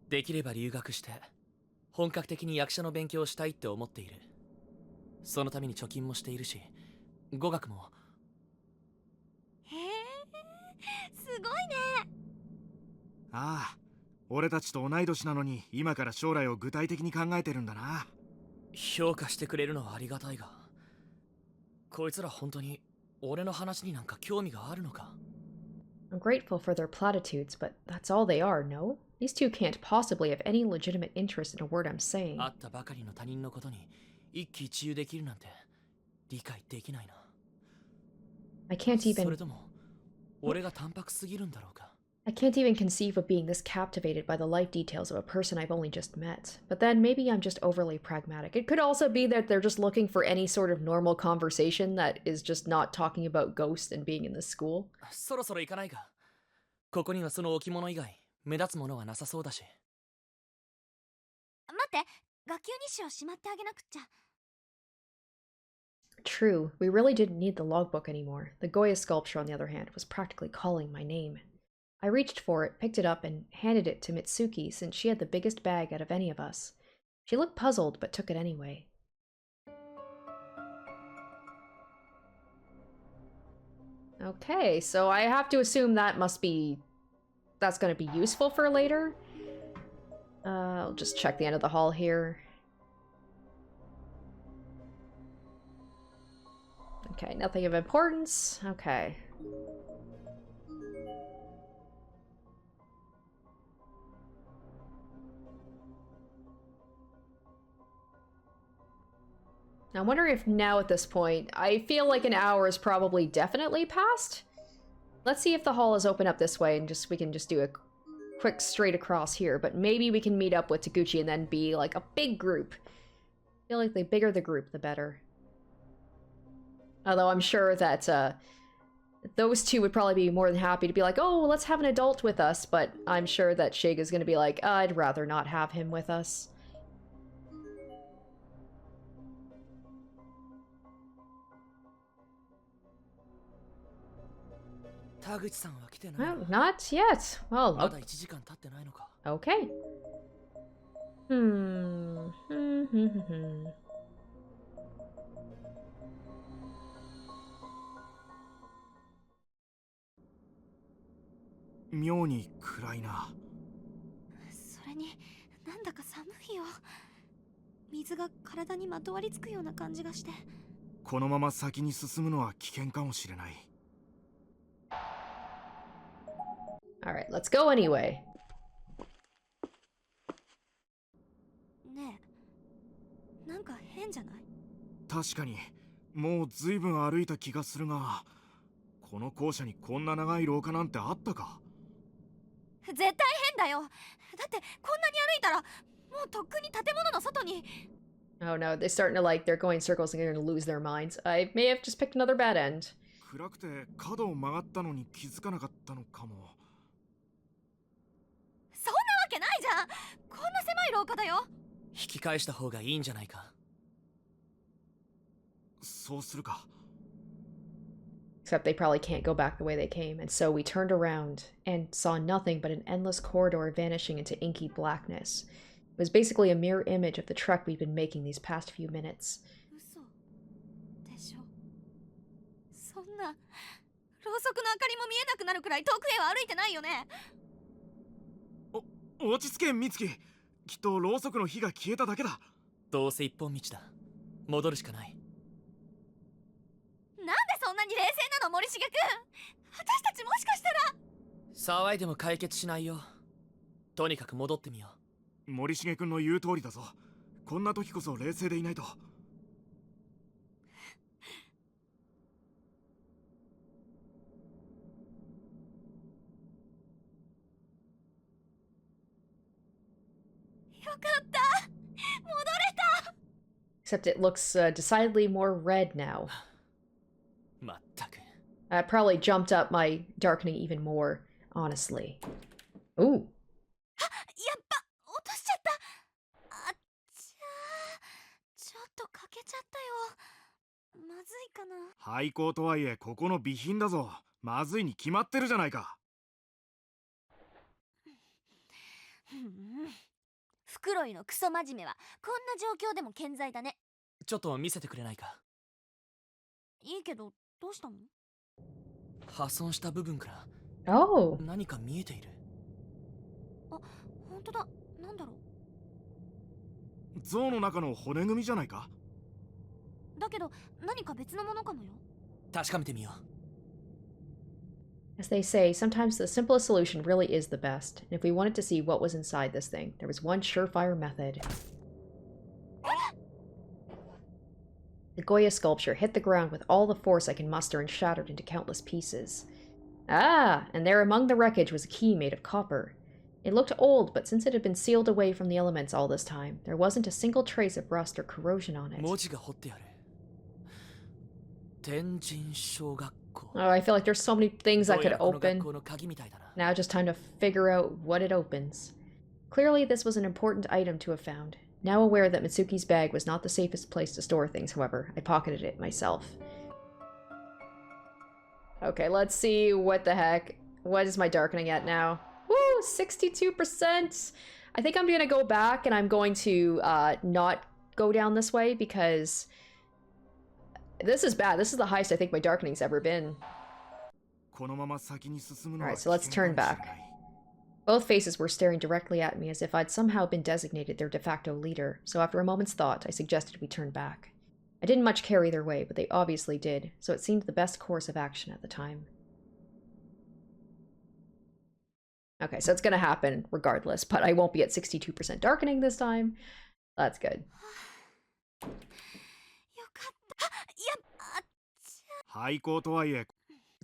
C: できれば留学して本格的に役者の勉強をしたいって思っている。そのために貯金もしているし、語学も。
B: へえ、すごいね。
E: ああ、俺たちと同い年なのに今から将来を具体的に考えてるんだな。
C: 評価してくれるのはありがたいが、こいつら本当に俺の話になんか興味があるのか？
A: I'm grateful for their platitudes, but that's all they are, no? These two can't possibly have any legitimate interest in a word I'm saying.
C: 会ったばかりの他人のことに一喜一憂できるなんて理解できないな。
A: I can't
C: そ
A: even
C: れとも俺が淡白すぎるんだろうか。
A: I can't even conceive of being this captivated by the life details of a person I've only just met. But then maybe I'm just overly pragmatic. It could also be that they're just looking for any sort of normal conversation that is just not talking about ghosts and being in this school.
C: そろそろ行かないか。ここにはその置物以外目立つものはなさそうだし。
B: 待って、学級日誌をしまってあげなくっちゃ。
A: True, we really didn't need the logbook anymore. The Goya sculpture, on the other hand, was practically calling my name. I reached for it, picked it up, and handed it to Mitsuki since she had the biggest bag out of any of us. She looked puzzled, but took it anyway. Okay, so I have to assume that's gonna be useful for later. I'll just check the end of the hall here. Okay, nothing of importance. Okay. I'm wondering if now at this point, I feel like an hour is probably definitely passed. Let's see if the hall is open up this way and we can just do a quick straight across here, but maybe we can meet up with Taguchi and then be like a big group. I feel like the bigger the group, the better. Although I'm sure that those two would probably be more than happy to be like, oh, let's have an adult with us, but I'm sure that Shiga's gonna be like, I'd rather not have him with us. Well, not yet. Well,
C: まだ1時間経ってないのか。
A: okay. Hmm.
E: 妙に暗いな。
B: それになんだか寒いよ。水が体にまとわりつくような感じがして。
E: このまま先に進むのは危険かもしれない。
A: Alright, let's go anyway.
B: ねえ、なんか変じゃない？
E: 確かにもう随分歩いた気がするが、この校舎にこんな長い廊下なんてあったか？
B: 絶対変だよ。だってこんなに歩いたらもうとっくに建物の外に。
A: Oh no, they're starting to they're going in circles and they're gonna lose their minds. I may have just picked another bad end.
E: 暗くて角を曲がったのに気づかなかったのかも。
B: そんなわけないじゃん。こんな狭い廊下だよ。
C: 引き返した方がいいんじゃないか。
E: そうするか。
A: Except they probably can't go back the way they came, and so we turned around and saw nothing but an endless corridor vanishing into inky blackness. It was basically a mirror image of the trek we've been making these past few minutes.
B: 嘘でしょ。そんなろうそくの明かりも見えなくなるくらい遠くへは歩いてないよね。
E: 落ち着け美月。きっとろうそくの火が消えただけだ。
C: どうせ一本道だ。戻るしかない。
B: なんでそんなに冷静なの森重くん。私たちもしかしたら。
C: 騒いでも解決しないよ。とにかく戻ってみよう。
E: 森重君の言う通りだぞ。こんな時こそ冷静でいないと。
B: よかった戻れた。
A: Except it looks decidedly more red now.
C: まったく。
A: That probably jumped up my darkening even more, honestly. Ooh.
B: やっぱ落としちゃった。あっちゃー、ちょっと欠けちゃったよ。まずいかな。
E: 廃校とはいえここの備品だぞ。まずいに決まってるじゃないか。
B: フクロイのクソ真面目はこんな状況でも健在だね。
C: ちょっと見せてくれないか。
B: いいけどどうしたの？
C: 破損した部分から
A: Oh.
C: 何か見えている。
B: あ、本当だ。なんだろ
E: 像の中の骨組みじゃないか。
B: う。だけど何か別のものかもよ。
C: 確かめてみよう。
A: As they say, sometimes the simplest solution really is the best. And if we wanted to see what was inside this thing, there was one surefire method. The Goya sculpture hit the ground with all the force I can muster and shattered into countless pieces. Ah, and there among the wreckage was a key made of copper. It looked old, but since it had been sealed away from the elements all this time, there wasn't a single trace of rust or corrosion on it.
C: 文字が彫ってある。天神小学校。
A: Oh, I feel like there's so many things I
C: どうや
A: could
C: らこの学
A: open.
C: 校の鍵みたいだな。
A: Now just time to figure out what it opens. Clearly this was an important item to have found. Now aware that Mitsuki's bag was not the safest place to store things, however, I pocketed it myself. Okay, let's see what the heck. What is my darkening at now? Woo! 62%! I think I'm gonna go back and I'm going to not go down this way because this is bad. This is the highest I think my darkening's ever been. Alright, so let's turn back. Both faces were staring directly at me as if I'd somehow been designated their de facto leader, so after a moment's thought, I suggested we turn back. I didn't much care either way, but they obviously did, so it seemed the best course of action at the time. Okay, so it's gonna happen regardless, but I won't be at 62% darkening this time. That's good.
B: よかった。いや、あっちゃ。
E: 廃校とはいえ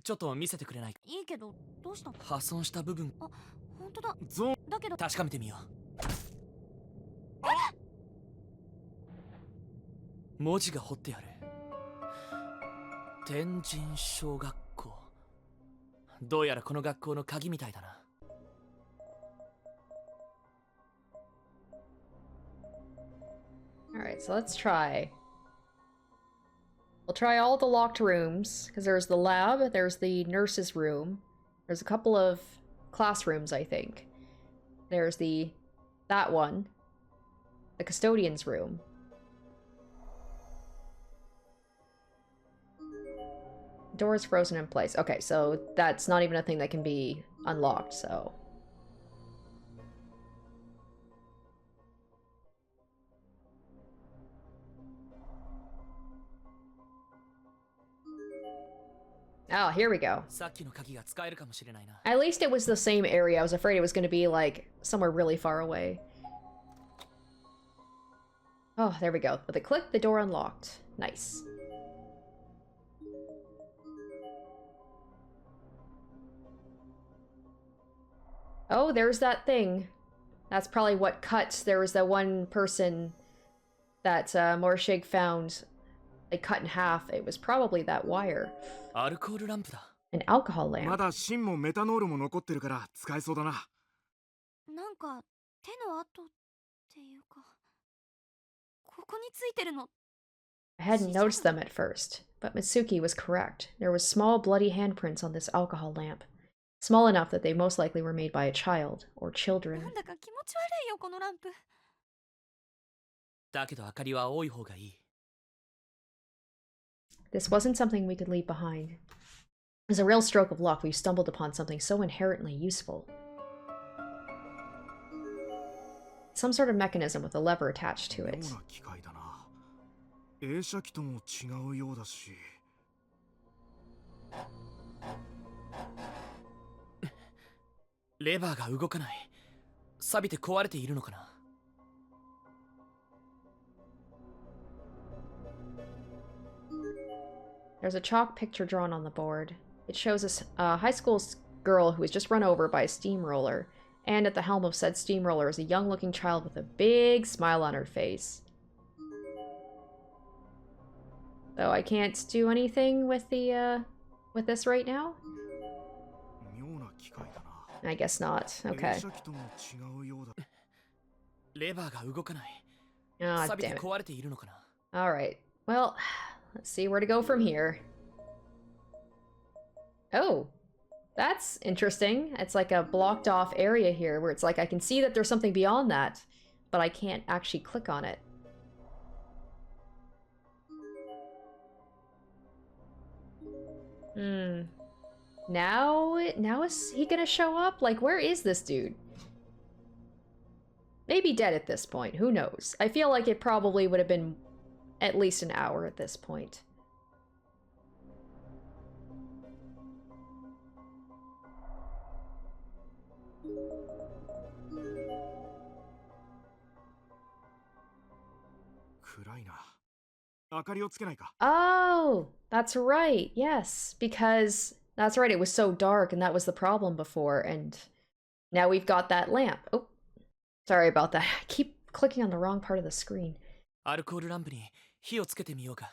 C: ちょっと見せてくれないか。
B: いいけどどうしたの？
C: 破損した部分。
B: あ、本当だ。
E: 像
B: だけど
C: 確かめてみよう。文字が彫ってある。天神小学校。どうやらこの学校の鍵みたいだな。
A: Alright, so let's try. We'll try all the locked rooms, because there's the lab, there's the nurse's room, there's a couple of classrooms, I think. There's that one, the custodian's room. Door is frozen in place. Okay, so that's not even a thing that can be unlocked, so... Oh, here we go.
C: さっきの鍵が使えるかもしれないな。
A: At least it was the same area. I was afraid it was going to be, like, somewhere really far away. Oh, there we go. With a click, the door unlocked. Nice. Oh, there's that thing. That's probably what cut. There was that one person that Morishige found. They cut in half. It was probably that wire.
C: アルコールランプだ。
A: An alcohol lamp.
E: まだ芯もメタノールも残ってるから使えそうだな。
B: なんか手の跡っていうか、ここについてるの。
A: I hadn't noticed them at first, but Mitsuki was correct. There was small bloody handprints on this alcohol lamp. Small enough that they most likely were made by a child, or
B: な
A: children.
B: んだか気持ち悪いよこのランプ。
C: だけど明かりは青い方がいい。
A: This wasn't something we could leave behind. It's a real stroke of luck we've stumbled upon something so inherently useful. Some sort of mechanism with a lever attached to it.
E: 妙な機械だな。映写機とも違うようだし。
C: レバーが動かない。錆びて壊れているのかな。
A: There's a chalk picture drawn on the board. It shows a high school girl who was just run over by a steamroller, and at the helm of said steamroller is a young-looking child with a big smile on her face. So I can't do anything with the with this right now?
E: 妙な機械だな。
A: I guess not. Okay.
E: 映写機とも違うようだ。
C: レバーが動かない。
A: Ah,
C: 錆び
A: damn
C: て
A: it.
C: 壊れているのかな。
A: Alright. Well, let's see where to go from here. Oh, that's interesting. It's like a blocked off area here where it's like I can see that there's something beyond that, but I can't actually click on it. Now is he gonna show up? Like, where is this dude? Maybe dead at this point, who knows? I feel like it probably would have been at least an hour at this point. Oh, that's right. Yes, because that's right. It was so dark, and that was the problem before. And now we've got that lamp. Oh, sorry about that. I keep clicking on the wrong part of the screen.
C: アルコールランプに火をつけてみようか。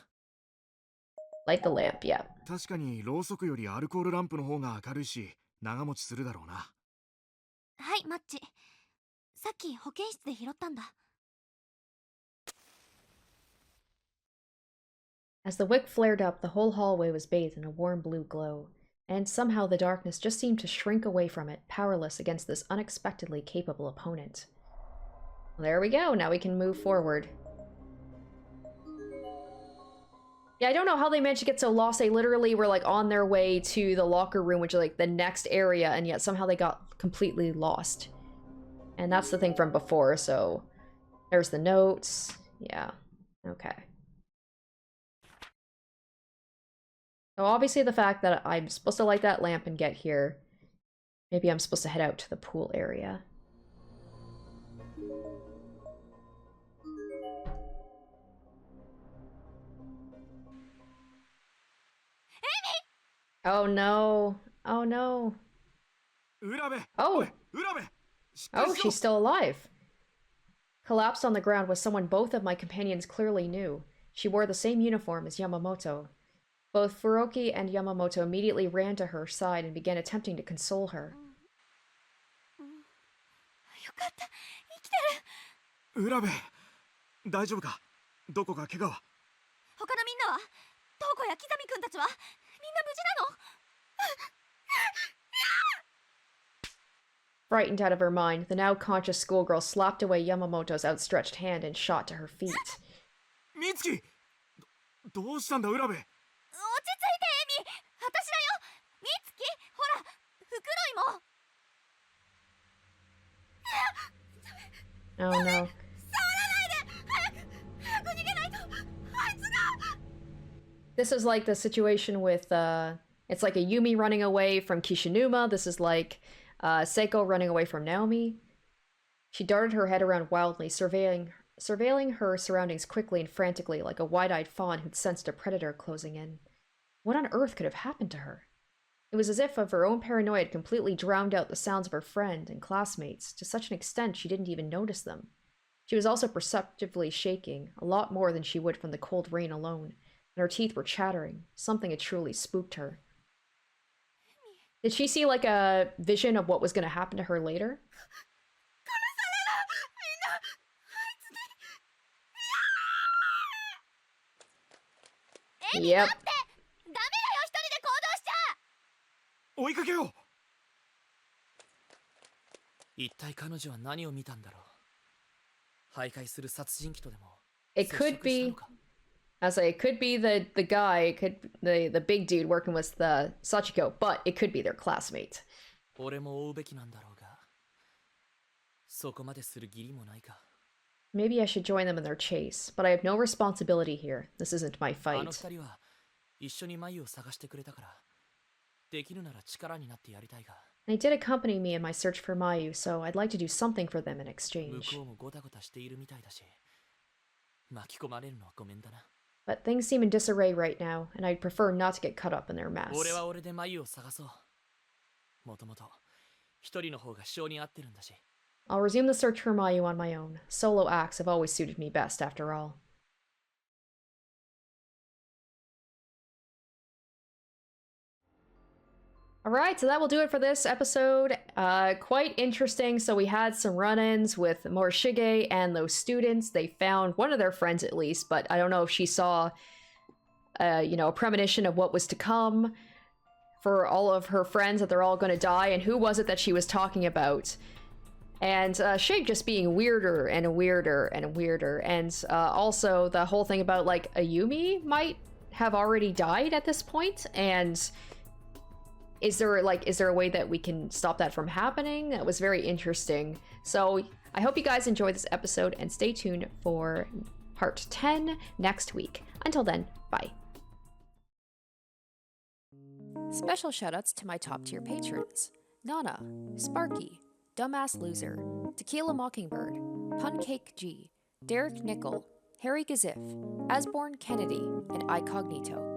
A: Light the lamp, yeah.
E: 確かにろうそくよりアルコールランプの方が明るいし長持ちするだろうな。
B: はい、マッチ。さっき保健室で拾ったんだ。
A: As the wick flared up, the whole hallway was bathed in a warm blue glow, and somehow the darkness just seemed to shrink away from it, powerless against this unexpectedly capable opponent. Well, there we go, now we can move forward. Yeah, I don't know how they managed to get so lost. They literally were like on their way to the locker room, which is like the next area, and yet somehow they got completely lost. And that's the thing from before, so there's the notes. Yeah, okay. So obviously the fact that I'm supposed to light that lamp and get here, maybe I'm supposed to head out to the pool area. Oh no. Oh no. Oh! Oh, she's still alive. Collapsed on the ground was someone both of my companions clearly knew. She wore the same uniform as Yamamoto. Both Furoki and Yamamoto immediately ran to her side and began attempting to console her.
B: よかった、生きてる。
E: 浦部、大丈夫か？どこか怪我は？
B: 他のみんなは？トウコやキザミ君たちは？みんな無事なの？
A: Frightened out of her mind, the now conscious schoolgirl slapped away Yamamoto's outstretched hand and shot to her feet.
E: 美月、どうしたんだ浦部？
B: 落ち着いてエミ、私だよ。美月、ほら、袋井も。
A: Oh no. This is like the situation with, it's like a Yumi running away from Kishinuma. This is like Seiko running away from Naomi. She darted her head around wildly, surveilling her surroundings quickly and frantically like a wide-eyed fawn who'd sensed a predator closing in. What on earth could have happened to her? It was as if of her own paranoia had completely drowned out the sounds of her friend and classmates, to such an extent she didn't even notice them. She was also perceptibly shaking, a lot more than she would from the cold rain alone, and her teeth were chattering. Something had truly spooked her. Did she see like a vision of what was going to happen to her later? Yep.
E: 追いかけよう。
C: 一体彼女は何を見たんだろう。徘徊する殺人鬼とでも。
A: It could be I say it could be the guy, it could the big dude working with the Sachiko, but it could be their classmate.
C: 俺も追うべきなんだろうが、そこまでする義理もないか。
A: Maybe I should join them in their chase, but I have no responsibility here. This isn't my
C: あの
A: fight.
C: 二人は一緒に眉を探してくれたから、できるなら力になってやりたいが、
A: They did accompany me in my search for Mayu, so I'd like to do something for them in
C: 向
A: exchange.
C: こうもゴタゴタしているみたいだし、巻き込まれるのはごめんだな。
A: But things seem in disarray right now, and I'd prefer not to get caught up in their
C: 俺
A: mess.
C: は俺で眉を探そう。もともと一人の方が性に合ってるんだし。
A: I'll resume the search for Mayu on my own. Solo acts have always suited me best, after all. Alright, so that will do it for this episode. Quite interesting. So we had some run-ins with Morishige and those students. They found one of their friends at least, but I don't know if she saw, a premonition of what was to come for all of her friends, that they're all going to die, and who was it that she was talking about? And Shig just being weirder and weirder and weirder. And also the whole thing about, like, Ayumi might have already died at this point, and is there a way that we can stop that from happening? That was very interesting. So I hope you guys enjoyed this episode, and stay tuned for part 10 next week. Until then, bye. Special shoutouts to my top tier patrons: Nana, Sparky, Dumbass Loser, Tequila Mockingbird, Puncake G, Derek Nickel, Harry Gazif, Asborn Kennedy, and Icognito.